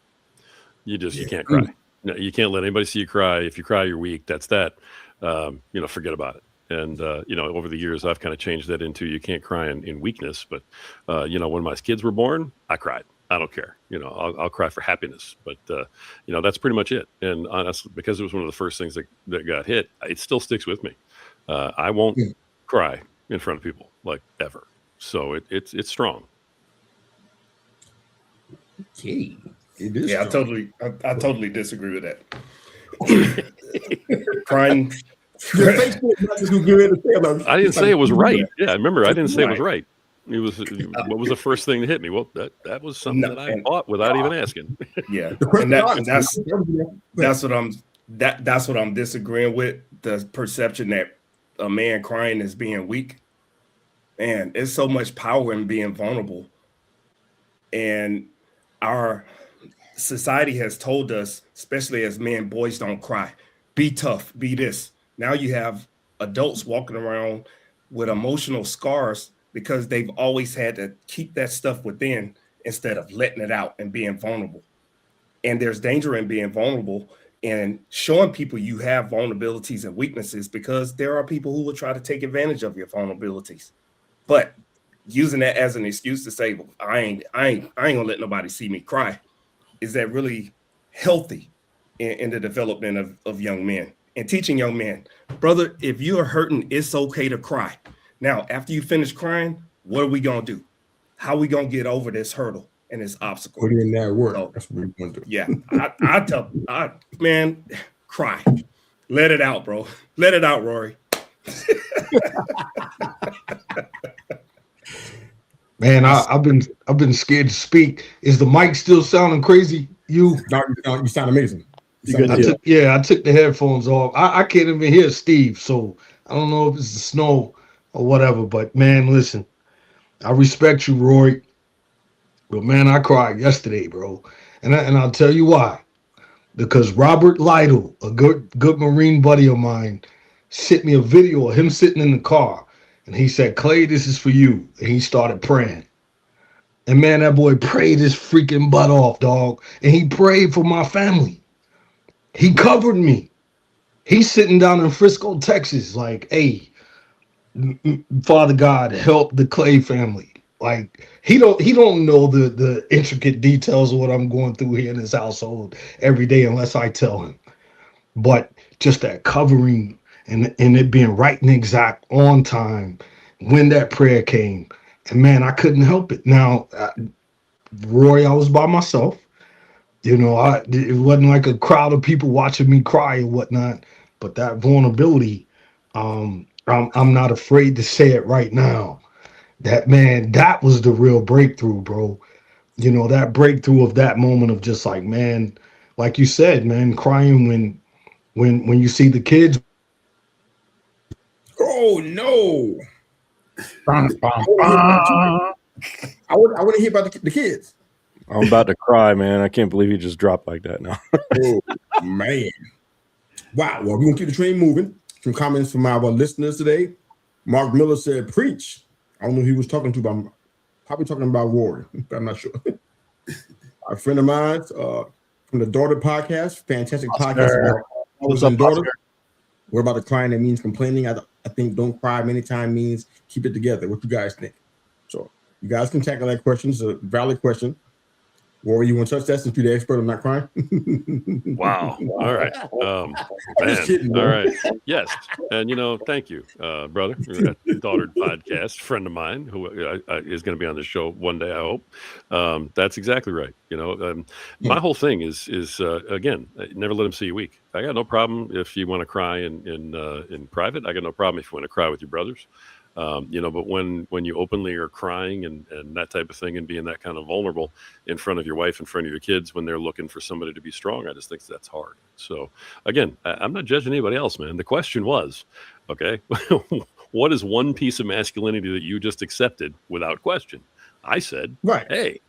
You can't cry. No, you can't let anybody see you cry. If you cry, you're weak. That's that. Forget about it. And, over the years, I've kind of changed that into, you can't cry in weakness. But, when my kids were born, I cried. I don't care. I'll cry for happiness. But, that's pretty much it. And honestly, because it was one of the first things that got hit, it still sticks with me. I won't cry in front of people, like, ever. So it's strong. Okay. It is Yeah, strong. I totally disagree with that. Crying. I didn't say it was right. Yeah, remember, I didn't say it was right. It was what was the first thing that hit me? Well, that was something that I bought without even asking. Yeah, and that's what I'm disagreeing with. The perception that a man crying is being weak. Man, there's so much power in being vulnerable, and our society has told us, especially as men, boys don't cry. Be tough. Be this. Now you have adults walking around with emotional scars because they've always had to keep that stuff within instead of letting it out and being vulnerable. And there's danger in being vulnerable and showing people you have vulnerabilities and weaknesses, because there are people who will try to take advantage of your vulnerabilities. But using that as an excuse to say, well, I ain't gonna let nobody see me cry, is that really healthy in the development of young men and teaching young men, brother, if you are hurting, it's okay to cry. Now, after you finish crying, what are we going to do? How are we going to get over this hurdle and this obstacle? Put in that work. So, that's what we're going to do. Yeah, man, cry. Let it out, bro. Let it out, Rory. Man, I've been scared to speak. Is the mic still sounding crazy? You sound amazing. I took the headphones off. I can't even hear Steve, so I don't know if it's the snow or whatever. But man, listen, I respect you, Roy. But man, I cried yesterday, bro, and I'll tell you why. Because Robert Lytle, a good Marine buddy of mine, sent me a video of him sitting in the car, and he said, "Clay, this is for you." And he started praying. And man, that boy prayed his freaking butt off, dog. And he prayed for my family. He covered me. He's sitting down in Frisco, Texas, like, hey, Father God, help the Clay family. Like he don't know the intricate details of what I'm going through here in his household every day unless I tell him. But just that covering and it being right and exact on time when that prayer came, and man, I couldn't help it. Now, Roy, I was by myself. You know, it wasn't like a crowd of people watching me cry and whatnot. But that vulnerability, I'm not afraid to say it right now. That man, that was the real breakthrough, bro. You know, that breakthrough of that moment of just like, man, like you said, man, crying when you see the kids. Oh no! I want to hear about the kids. I'm about to cry, man. I can't believe he just dropped like that now. Oh man! Wow. Well, we're gonna keep the train moving. Some comments from our listeners today. Mark Miller said, "Preach." I don't know who he was talking to, but I'm probably talking about Rory. I'm not sure. A friend of mine from the Daughter Podcast, fantastic podcast about fathers and daughters. What about the crying that means complaining? I think don't cry many times means keep it together. What you guys think? So you guys can tackle that question. It's a valid question. Rory, you want to touch that since you're the expert on not crying? Wow. All right. I'm Man. just kidding, All right. Yes. And, thank you, brother. Daughter Podcast, friend of mine who is going to be on the show one day, I hope. That's exactly right. My whole thing is again, never let them see you weak. I got no problem if you want to cry in private. I got no problem if you want to cry with your brothers. But when you openly are crying and that type of thing and being that kind of vulnerable in front of your wife, in front of your kids, when they're looking for somebody to be strong, I just think that's hard. So again, I'm not judging anybody else, man. The question was, okay, what is one piece of masculinity that you just accepted without question? I said, right. Hey,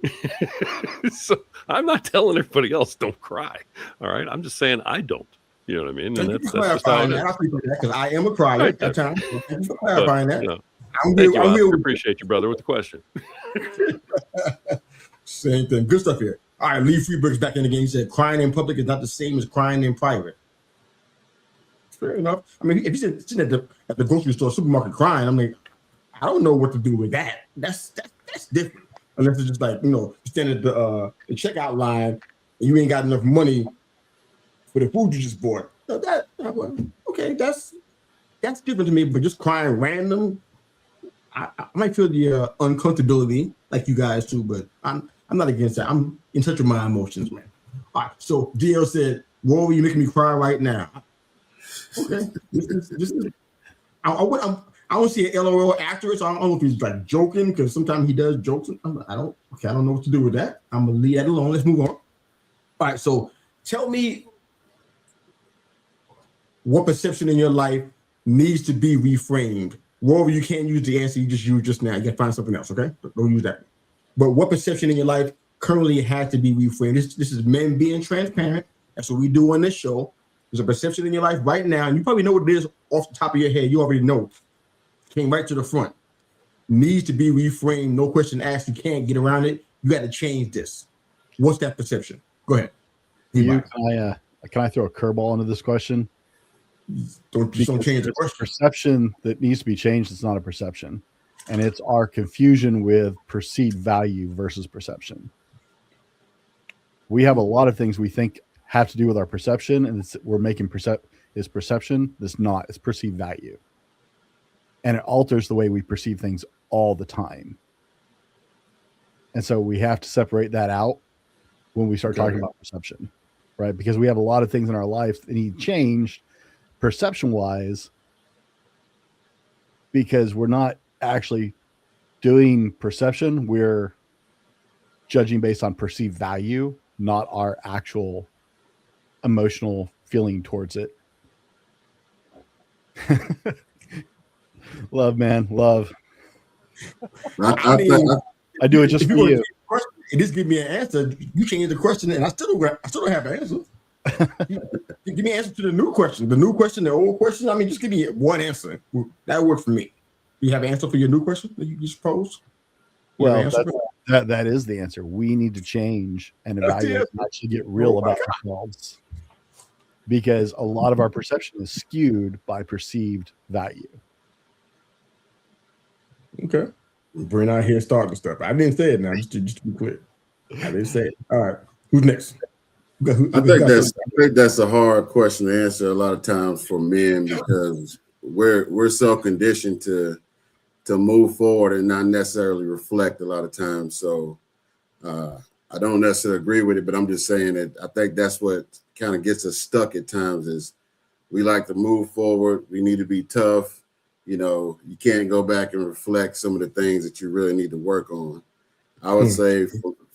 so I'm not telling everybody else don't cry. All right. I'm just saying I don't. You know what I mean? And that's just how it is. I appreciate that because I am a crier at that time. So thank you for clarifying that. Thank you. I appreciate you, brother, with the question. Same thing. Good stuff here. All right, Lee Freeberg's back in the game. He said crying in public is not the same as crying in private. Fair enough. I mean, if you're sitting at the grocery store, supermarket crying, I'm like, I don't know what to do with that. That's different. Unless it's just like, you stand at the checkout line and you ain't got enough money for the food you just bought. So okay, that's different to me. But just crying random, I might feel the uncomfortability like you guys do, but I'm not against that. I'm in touch with my emotions, man. All right. So DL said, "Rory, you're making me cry right now." Okay, this is. I don't see an LOL after it, so I don't know if he's like joking because sometimes he does jokes. I don't know what to do with that. I'm gonna leave that alone. Let's move on. All right. So tell me, what perception in your life needs to be reframed? Rory, you can't use the answer you just used just now. You got to find something else, okay? Don't use that. But what perception in your life currently has to be reframed? This is men being transparent. That's what we do on this show. There's a perception in your life right now, and you probably know what it is off the top of your head. You already know. Came right to the front. Needs to be reframed. No question asked. You can't get around it. You got to change this. What's that perception? Go ahead. Can I throw a curveball into this question? Don't change the question. Perception that needs to be changed. It's not a perception, and it's our confusion with perceived value versus perception. We have a lot of things we think have to do with our perception, and we're making perception. It's not. It's perceived value, and it alters the way we perceive things all the time. And so we have to separate that out when we start talking about perception, right? Because we have a lot of things in our life that need changed perception-wise, because we're not actually doing perception. We're judging based on perceived value, not our actual emotional feeling towards it. Love, man, love. I do it just for you. It just give me an answer. You change the question, and I still don't have an answer. Give me an answer to the new question. The new question, the old question. I mean, just give me one answer. That worked for me. Do you have an answer for your new question that you just posed? Well, that is the answer. We need to change and evaluate and actually get real about ourselves, because a lot of our perception is skewed by perceived value. Okay. Bring out here starting stuff. I didn't say it now, just to be clear. I didn't say it. All right. Who's next? I think that's a hard question to answer a lot of times for men because we're so conditioned to move forward and not necessarily reflect a lot of times. So I don't necessarily agree with it, but I'm just saying that I think that's what kind of gets us stuck at times is we like to move forward. We need to be tough. You know, you can't go back and reflect some of the things that you really need to work on. I would say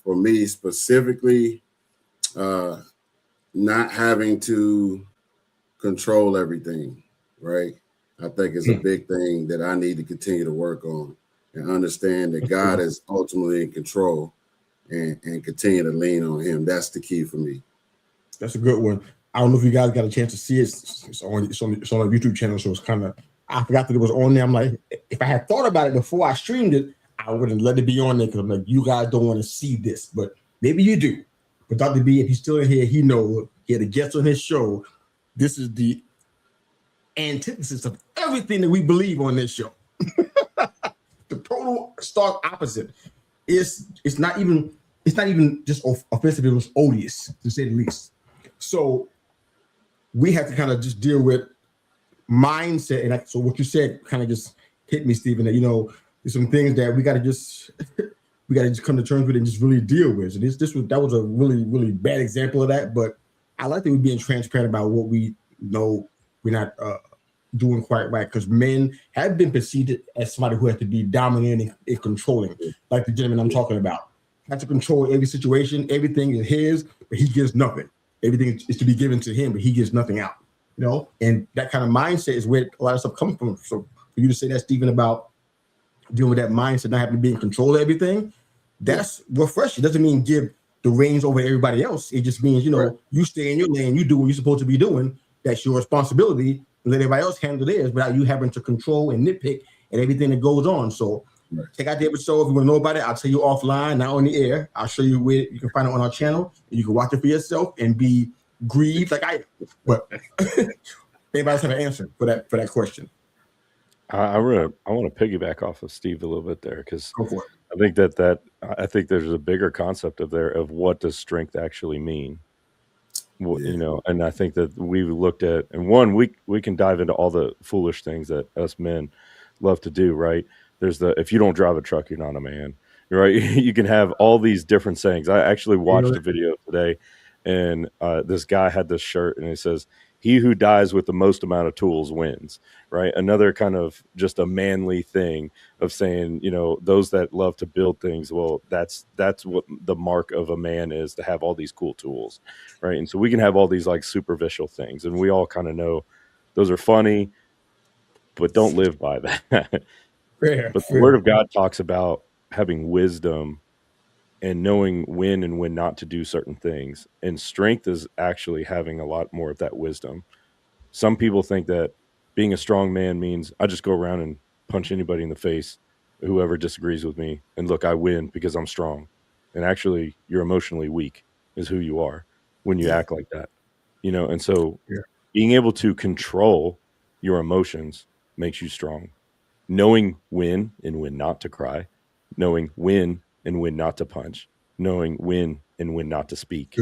for me specifically, not having to control everything, right? I think is a big thing that I need to continue to work on and understand that God is ultimately in control and continue to lean on him. That's the key for me. That's a good one. I don't know if you guys got a chance to see it. It's on a YouTube channel, so it's kind of, I forgot that it was on there. I'm like, if I had thought about it before I streamed it, I wouldn't let it be on there because I'm like, you guys don't want to see this, but maybe you do. But Dr. B, if he's still in here, he knows he had a guest on his show. This is the antithesis of everything that we believe on this show. The total stark opposite. It's not even just offensive, it was odious, to say the least. So we have to kind of just deal with mindset. And so what you said kind of just hit me, Stephen, that, you know, there's some things that we got to just come to terms with and just really deal with. So that was a really, really bad example of that. But I like that we're being transparent about what we know we're not doing quite right, because men have been perceived as somebody who has to be dominating and controlling, like the gentleman I'm talking about. Has to control every situation. Everything is his, but he gives nothing. Everything is to be given to him, but he gives nothing out. You know, and that kind of mindset is where a lot of stuff comes from. So for you to say that, Stephen, about dealing with that mindset, not having to be in control of everything, that's refreshing. It doesn't mean give the reins over everybody else. It just means, you know, you stay in your lane, you do what you're supposed to be doing. That's your responsibility. And let everybody else handle theirs without you having to control and nitpick and everything that goes on. So check out the episode. If you want to know about it, I'll tell you offline, not on the air. I'll show you where you can find it on our channel. You can watch it for yourself and be grieved like I am. But anybody else have an answer for that question? I want to piggyback off of Steve a little bit there, because I think I think there's a bigger concept of what does strength actually mean. You know, and I think that we've looked at, and one, we can dive into all the foolish things that us men love to do, right? There's if you don't drive a truck, you're not a man, right? You can have all these different sayings. I actually watched a video today, and this guy had this shirt, and it says, "He who dies with the most amount of tools wins," right? Another kind of just a manly thing of saying, you know, those that love to build things, well, that's what the mark of a man is, to have all these cool tools, right? And so we can have all these like superficial things, and we all kind of know those are funny, but don't live by that. But the Word of God talks about having wisdom and knowing when and when not to do certain things. And strength is actually having a lot more of that wisdom. Some people think that being a strong man means I just go around and punch anybody in the face, whoever disagrees with me, and look, I win because I'm strong. And actually, you're emotionally weak is who you are when you act like that, you know? And so being able to control your emotions makes you strong. Knowing when and when not to cry, knowing when and when not to punch, knowing when and when not to speak.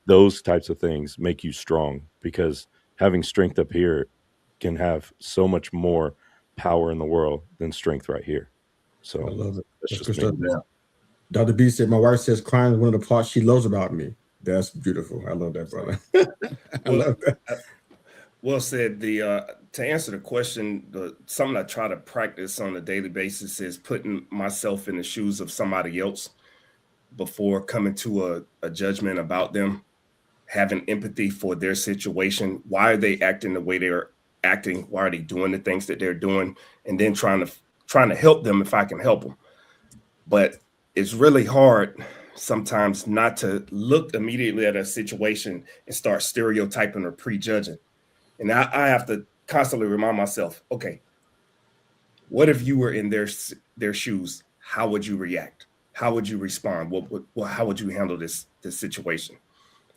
Those types of things make you strong, because having strength up here can have so much more power in the world than strength right here. So I love it. That's just good stuff. Dr. B said, my wife says crying is one of the parts she loves about me. That's beautiful. I love that, brother. I love that. Well said. To answer the question, something I try to practice on a daily basis is putting myself in the shoes of somebody else before coming to a judgment about them, having empathy for their situation. Why are they acting the way they're acting? Why are they doing the things that they're doing? And then trying to help them if I can help them. But it's really hard sometimes not to look immediately at a situation and start stereotyping or prejudging. And I have to constantly remind myself, okay, what if you were in their shoes? How would you react? How would you respond? How would you handle this situation?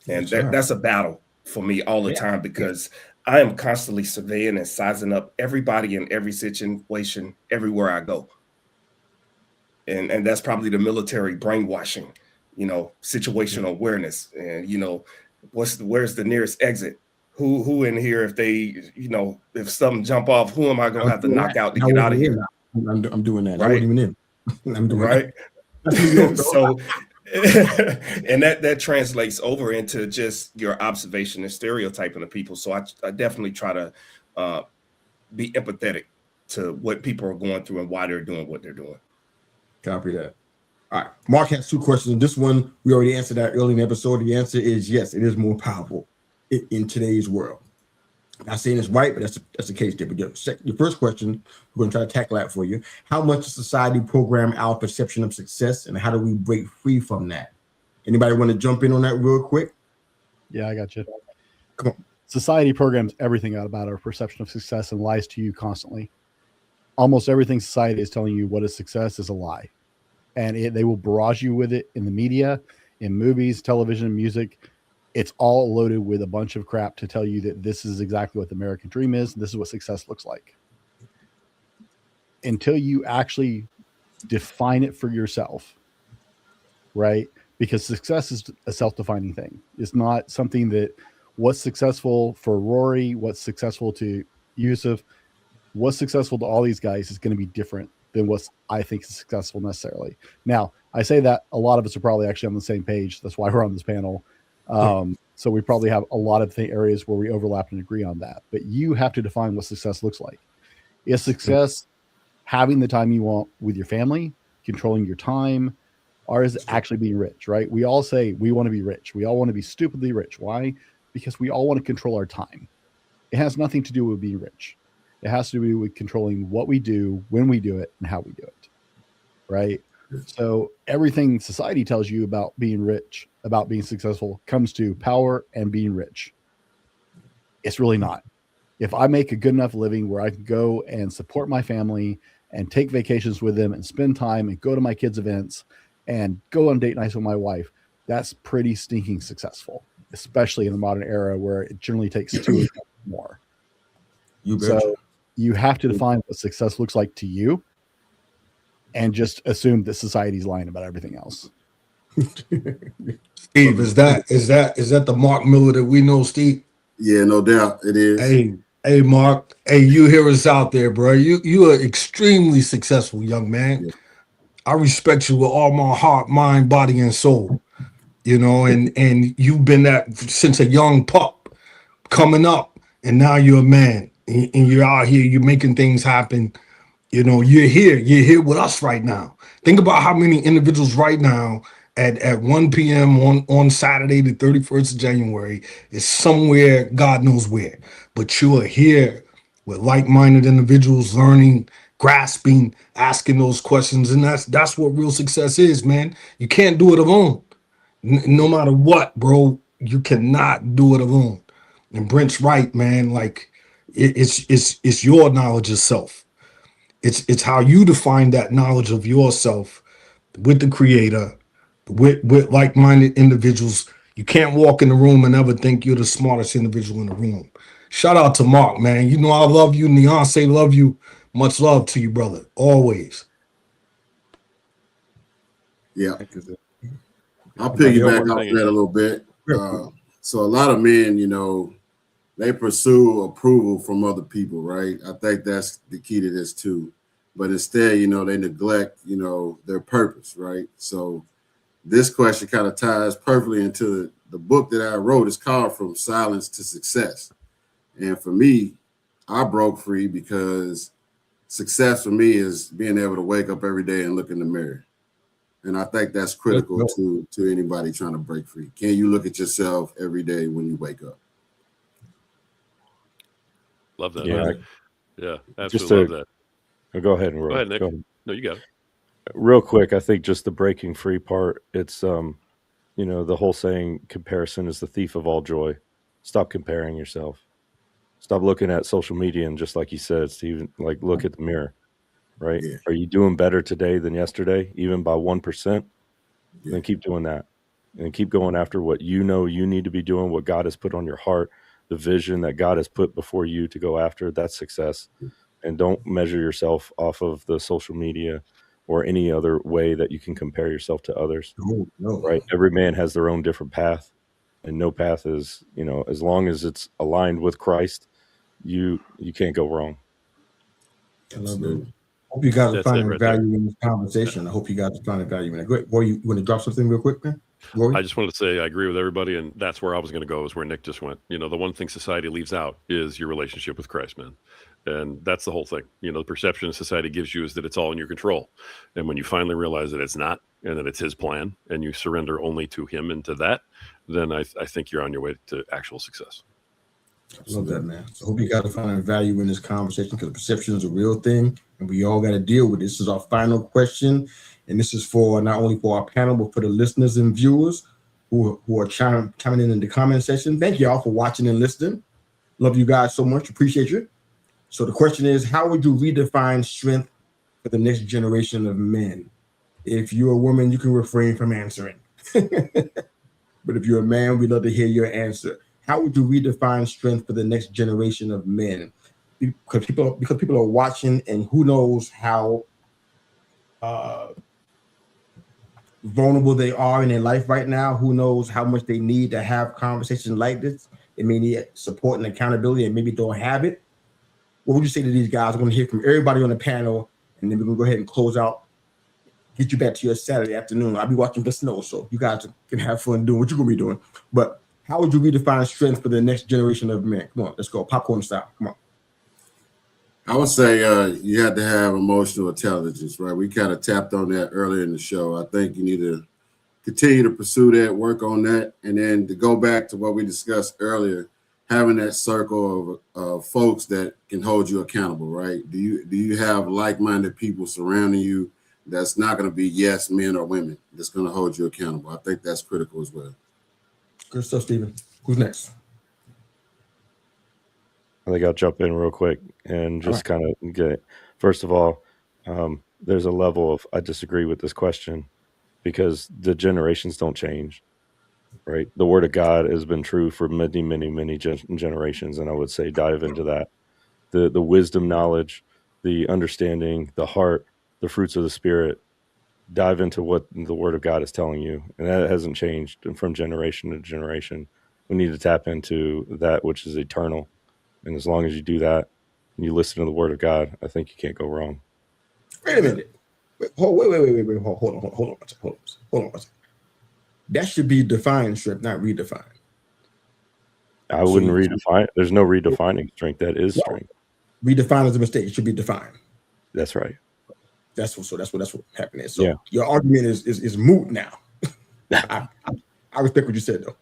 And that's a battle for me all the time, because I am constantly surveying and sizing up everybody in every situation, everywhere I go. and that's probably the military brainwashing, situational awareness, and where's the nearest exit? Who in here, if they, if something jump off, who am I gonna have to knock out to get out of here? I'm doing that. Right. I wasn't even in. I'm doing Right. that. So, and that translates over into just your observation and stereotyping of people. So I definitely try to be empathetic to what people are going through and why they're doing what they're doing. Copy that. All right. Mark has 2 questions. And this one, we already answered that early in the episode. The answer is yes, it is more powerful in today's world. I'm not saying it's right, but that's the case there. But your first question, we're going to try to tackle that for you. How much does society program our perception of success, and how do we break free from that? Anybody want to jump in on that real quick? Yeah, I got you. Come on. Society programs everything out about our perception of success and lies to you constantly. Almost everything society is telling you what is success is a lie. And they will barrage you with it in the media, in movies, television, music. It's all loaded with a bunch of crap to tell you that this is exactly what the American dream is. This is what success looks like. Until you actually define it for yourself, right? Because success is a self-defining thing. It's not something that what's successful for Rory, what's successful to Yusuf, what's successful to all these guys is going to be different than what I think is successful necessarily. Now, I say that a lot of us are probably actually on the same page. That's why we're on this panel. So we probably have a lot of areas where we overlap and agree on that. But you have to define what success looks like. Is success having the time you want with your family, controlling your time, or is it actually being rich, right? We all say we want to be rich. We all want to be stupidly rich. Why? Because we all want to control our time. It has nothing to do with being rich. It has to do with controlling what we do, when we do it, and how we do it, right? So everything society tells you about being rich, about being successful, comes to power and being rich. It's really not. If I make a good enough living where I can go and support my family and take vacations with them and spend time and go to my kids' events and go on date nights with my wife, that's pretty stinking successful, especially in the modern era where it generally takes 2 or more. So you have to define what success looks like to you and just assume that society's lying about everything else. Steve, is that the Mark Miller that we know, Steve? Yeah, no doubt it is. Hey, Mark. Hey, you hear us out there, bro. You are extremely successful, young man. Yeah. I respect you with all my heart, mind, body, and soul. And you've been that since a young pup coming up, and now you're a man, and you're out here, you're making things happen. You're here with us right now. Think about how many individuals right now at 1 p.m. on Saturday, the 31st of January, is somewhere, God knows where. But you are here with like-minded individuals, learning, grasping, asking those questions. And that's what real success is, man. You can't do it alone. No matter what, bro, you cannot do it alone. And Brent's right, man. Like it's your knowledge of self. It's how you define that knowledge of yourself with the creator, with like-minded individuals. You can't walk in the room and ever think you're the smartest individual in the room. Shout out to Mark, man. You know I love you. Neonce love you. Much love to you, brother. Always. Yeah. I'll piggyback off that a little bit. So a lot of men, they pursue approval from other people, right? I think that's the key to this too. But instead, they neglect, their purpose, right? So this question kind of ties perfectly into the book that I wrote. It's called From Silence to Success. And for me, I broke free because success for me is being able to wake up every day and look in the mirror. And I think that's critical to anybody trying to break free. Can you look at yourself every day when you wake up? Love that. Yeah. Yeah, absolutely love that. Go ahead, Roy. Go ahead, Nick. No, you got it. Real quick, I think just the breaking free part, it's the whole saying, comparison is the thief of all joy. Stop comparing yourself. Stop looking at social media and, just like you said, Steve, like, look at the mirror, right? Yeah. Are you doing better today than yesterday, even by 1%? Yeah. Then keep doing that and keep going after what you need to be doing, what God has put on your heart, the vision that God has put before you to go after. That's success. And don't measure yourself off of the social media or any other way that you can compare yourself to others. No. Right? Every man has their own different path, and no path is, as long as it's aligned with Christ, you can't go wrong. I love it. Hope you guys are That's it finding right there. value in this conversation. I hope you guys are finding value in it. Go ahead. Roy, you want to drop something real quick, man? Roy? I just wanted to say I agree with everybody, and that's where I was going to go, is where Nick just went. The one thing society leaves out is your relationship with Christ, man. And that's the whole thing. The perception society gives you is that it's all in your control. And when you finally realize that it's not, and that it's his plan, and you surrender only to him and to that, then I think you're on your way to actual success. I love that, man. So I hope you guys are finding value in this conversation, because perception is a real thing, and we all got to deal with it. This is our final question, and this is for not only for our panel, but for the listeners and viewers who are chiming in the comment section. Thank you all for watching and listening. Love you guys so much. Appreciate you. So the question is, how would you redefine strength for the next generation of men? If you're a woman, you can refrain from answering. But if you're a man, we'd love to hear your answer. How would you redefine strength for the next generation of men? Because people are watching, and who knows how vulnerable they are in their life right now. Who knows how much they need to have conversations like this? They may need support and accountability, and maybe don't have it. What would you say to these guys? I'm going to hear from everybody on the panel, and then we're going to go ahead and close out. Get you back to your Saturday afternoon. I'll be watching the snow, so you guys can have fun doing what you're going to be doing. But how would you redefine strength for the next generation of men? Come on, let's go. Popcorn style. Come on. I would say you have to have emotional intelligence, right? We kind of tapped on that earlier in the show. I think you need to continue to pursue that, work on that. And then to go back to what we discussed earlier, having that circle of folks that can hold you accountable, right? Do you have like-minded people surrounding you that's not going to be yes men or women, that's going to hold you accountable? I think that's critical as well. Good stuff, Stephen. Who's next? I think I'll jump in real quick and just kind of get, first of all, there's a level of, I disagree with this question, because the generations don't change, right? The word of God has been true for many, many, many generations. And I would say dive into that. The wisdom, knowledge, the understanding, the heart, the fruits of the spirit, dive into what the word of God is telling you. And that hasn't changed from generation to generation. We need to tap into that which is eternal. And as long as you do that and you listen to the word of God, I think you can't go wrong. Wait a minute. Wait. Hold on. That should be defined strength, not redefined. I wouldn't redefine. There's no redefining strength. That is strength. Redefined is a mistake. It should be defined. That's right. That's what happened is. So your argument is moot now. I respect what you said though.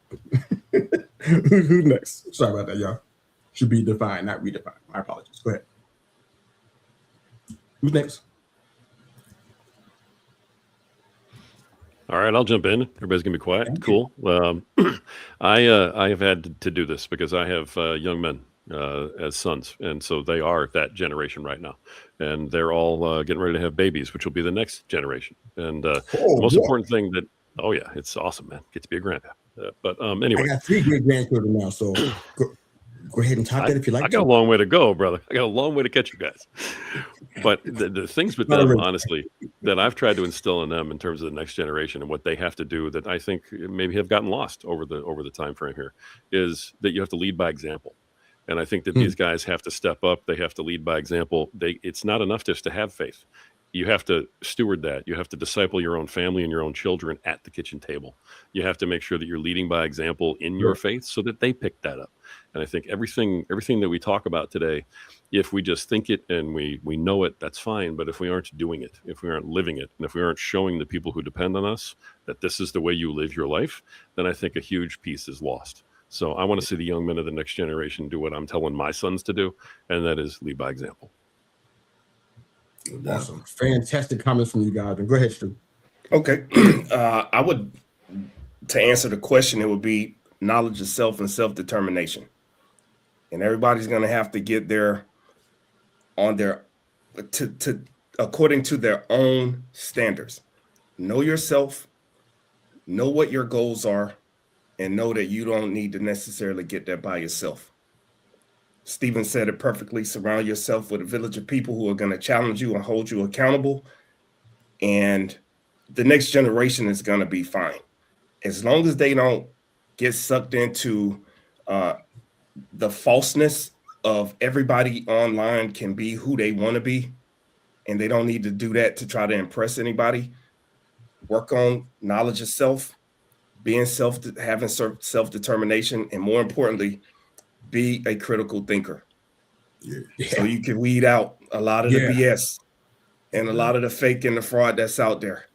Who's next? Sorry about that, y'all. Should be defined, not redefined. My apologies. Go ahead. Who's next? All right, I'll jump in. Everybody's gonna be quiet. Cool. I have had to do this because I have young men as sons, and so they are that generation right now, and they're all getting ready to have babies, which will be the next generation. And the most important thing that, oh yeah, it's awesome, man. Get to be a grandpa. But anyway, I got 3 great grandchildren now, so go ahead and talk that if you like. I got a long way to go, brother. I got a long way to catch you guys. But the things with them, honestly, that I've tried to instill in them in terms of the next generation and what they have to do, that I think maybe have gotten lost over the time frame here, is that you have to lead by example. And I think that these guys have to step up. They have to lead by example. It's not enough just to have faith. You have to steward that. You have to disciple your own family and your own children at the kitchen table. You have to make sure that you're leading by example in your faith so that they pick that up. And I think everything that we talk about today, if we just think it and we know it, that's fine. But if we aren't doing it, if we aren't living it, and if we aren't showing the people who depend on us that this is the way you live your life, then I think a huge piece is lost. So I want to see the young men of the next generation do what I'm telling my sons to do, and that is lead by example. Awesome. Fantastic comments from you guys. And go ahead, Stu. Okay. I would, to answer the question, it would be knowledge of self and self-determination. And everybody's going to have to get there on their, according to their own standards. Know yourself, know what your goals are, and know that you don't need to necessarily get there by yourself. Stephen said it perfectly. Surround yourself with a village of people who are going to challenge you and hold you accountable. and the next generation is going to be fine. As long as they don't get sucked into the falseness of everybody online can be who they want to be, and they don't need to do that to try to impress anybody. Work on knowledge of self, being having self-determination, and more importantly, be a critical thinker. Yeah. So you can weed out a lot of the BS and a lot of the fake and the fraud that's out there.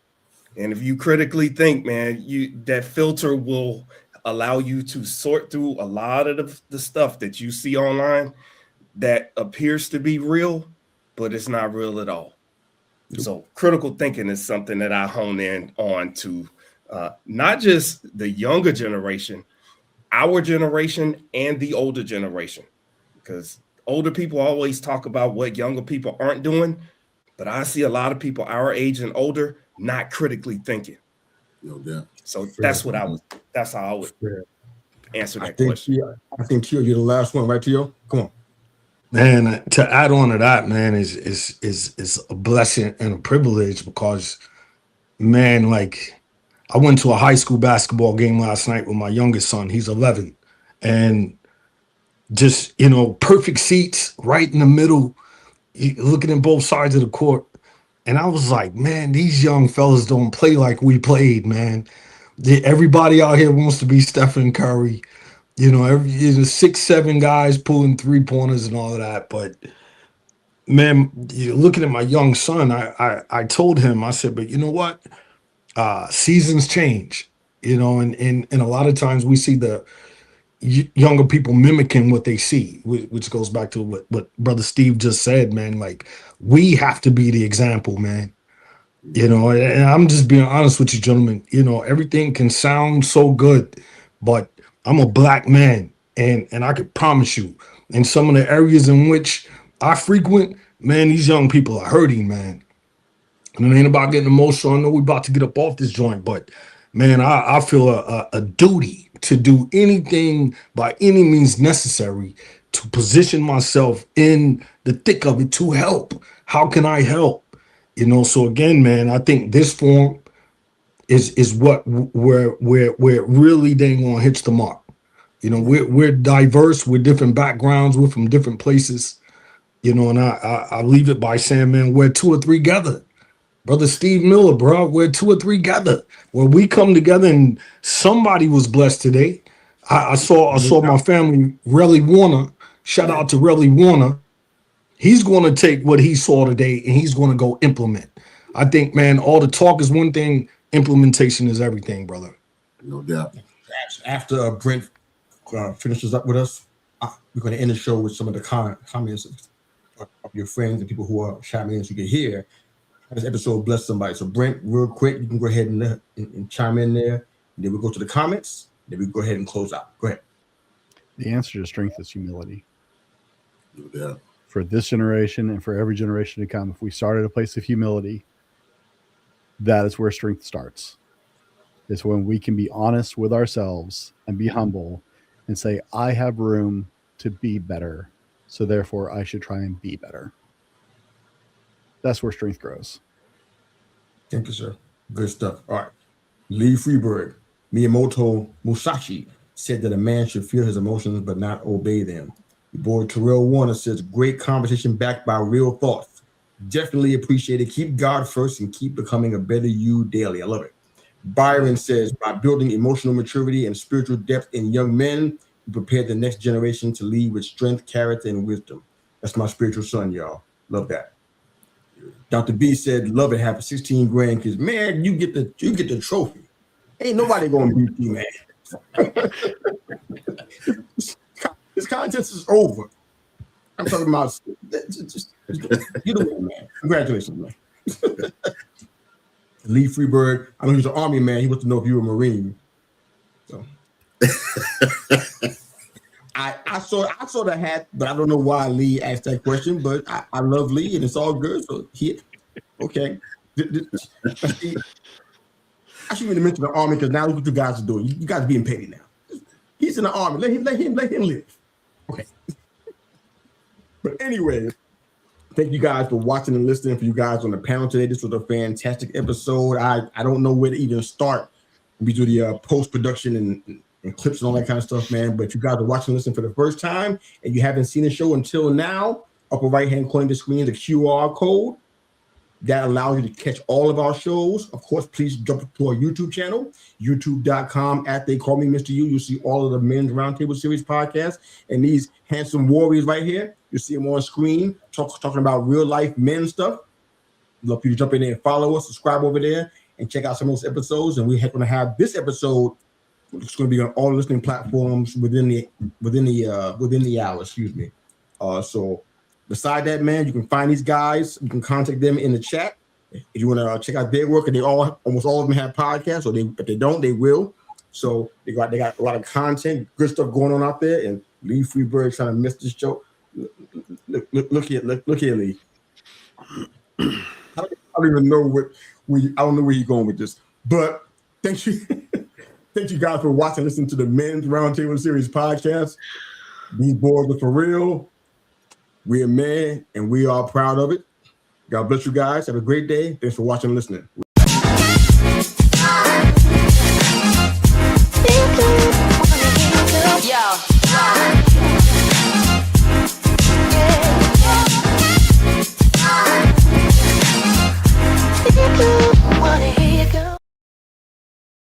And if you critically think, man, that filter will allow you to sort through a lot of the stuff that you see online that appears to be real, but it's not real at all. So critical thinking is something that I hone in on to not just the younger generation, our generation, and the older generation, because older people always talk about what younger people aren't doing, but I see a lot of people our age and older not critically thinking. No doubt. So that's how I would answer that question. I think Tio, you're the last one, right, Tio? Come on. Man, to add on to that, man, is a blessing and a privilege because, man, like I went to a high school basketball game last night with my youngest son. He's 11, and just perfect seats right in the middle, looking at both sides of the court. And I was like, man, these young fellas don't play like we played, man. Everybody out here wants to be Stephen Curry. 6, 7 guys pulling 3-pointers and all of that. But man, looking at my young son, I told him, I said, but you know what? Seasons change, and a lot of times we see the younger people mimicking what they see, which goes back to what Brother Steve just said, man. Like, we have to be the example, man. And I'm just being honest with you, gentlemen. Everything can sound so good, but I'm a black man, and I can promise you, in some of the areas in which I frequent, man, these young people are hurting, man. And it ain't about getting emotional. I know we're about to get up off this joint, but man, I feel a duty to do anything by any means necessary to position myself in the thick of it to help. How can I help? So again, man, I think this form is what where it really dang on hits the mark. We're diverse, we're different backgrounds, we're from different places, and I leave it by saying, man, we're 2 or 3 together. Brother Steve Miller, bro, we're 2 or 3 together. When we come together, and somebody was blessed today. I saw my family, Relly Warner. Shout out to Relly Warner. He's going to take what he saw today and he's going to go implement. I think, man, all the talk is one thing. Implementation is everything, brother. No doubt. After Brent finishes up with us, we're going to end the show with some of the comments of your friends and people who are chiming in so you can hear this episode bless somebody. So Brent, real quick, you can go ahead and chime in there. And then we'll go to the comments. Then we go ahead and close out. Go ahead. The answer to strength is humility. No doubt. For this generation and for every generation to come, if we start at a place of humility, that is where strength starts. It's when we can be honest with ourselves and be humble and say, I have room to be better, so therefore I should try and be better. That's where strength grows. Thank you, sir. Good stuff. All right. Lee Freeberg, Miyamoto Musashi said that a man should feel his emotions but not obey them. Your boy Terrell Warner says, great conversation backed by real thoughts. Definitely appreciate it. Keep God first and keep becoming a better you daily. I love it. Byron says, by building emotional maturity and spiritual depth in young men, we prepare the next generation to lead with strength, character, and wisdom. That's my spiritual son, y'all. Love that. Dr. B said, love it, having 16 grandkids. Man, you get the trophy. Ain't nobody gonna beat you, man. This contest is over. I'm talking about just you the one, man. Congratulations, man. Lee Freeberg, I know he's an Army man. He wants to know if you were a Marine. So I saw the hat, but I don't know why Lee asked that question. But I love Lee, and it's all good. So okay. I shouldn't even mention the Army because now look what you guys are doing. You guys are being petty now. He's in the Army. Let him live. Okay. But anyway, Thank you guys for watching and listening. For you guys on the panel today, this was a fantastic episode. I don't know where to even start. We do the post-production and clips and all that kind of stuff, man. But you guys are watching and listening for the first time and you haven't seen the show until now, upper right-hand corner of the screen is a QR code that allows you to catch all of our shows. Of course, please jump to our YouTube channel, youtube.com/They Call Me Mr. U. You'll see all of the Men's Roundtable Series podcasts and these handsome warriors right here. You see them on screen talking about real life men stuff. Love for you to jump in there and follow us, subscribe over there, and check out some of those episodes. And we're going to have this episode. It's going to be on all listening platforms within the hour. Excuse me. So beside that, man, you can find these guys. You can contact them in the chat if you want to check out their work. And almost all of them have podcasts. So if they don't, they will. So they got a lot of content, good stuff going on out there. And Lee Freeberg trying to miss this show. Look here, Lee. I don't even know I don't know where you're going with this, but thank you guys for watching, listening to the Men's Roundtable Series podcast. These boys are for real. We're men, and we are proud of it. God bless you guys. Have a great day. Thanks for watching and listening.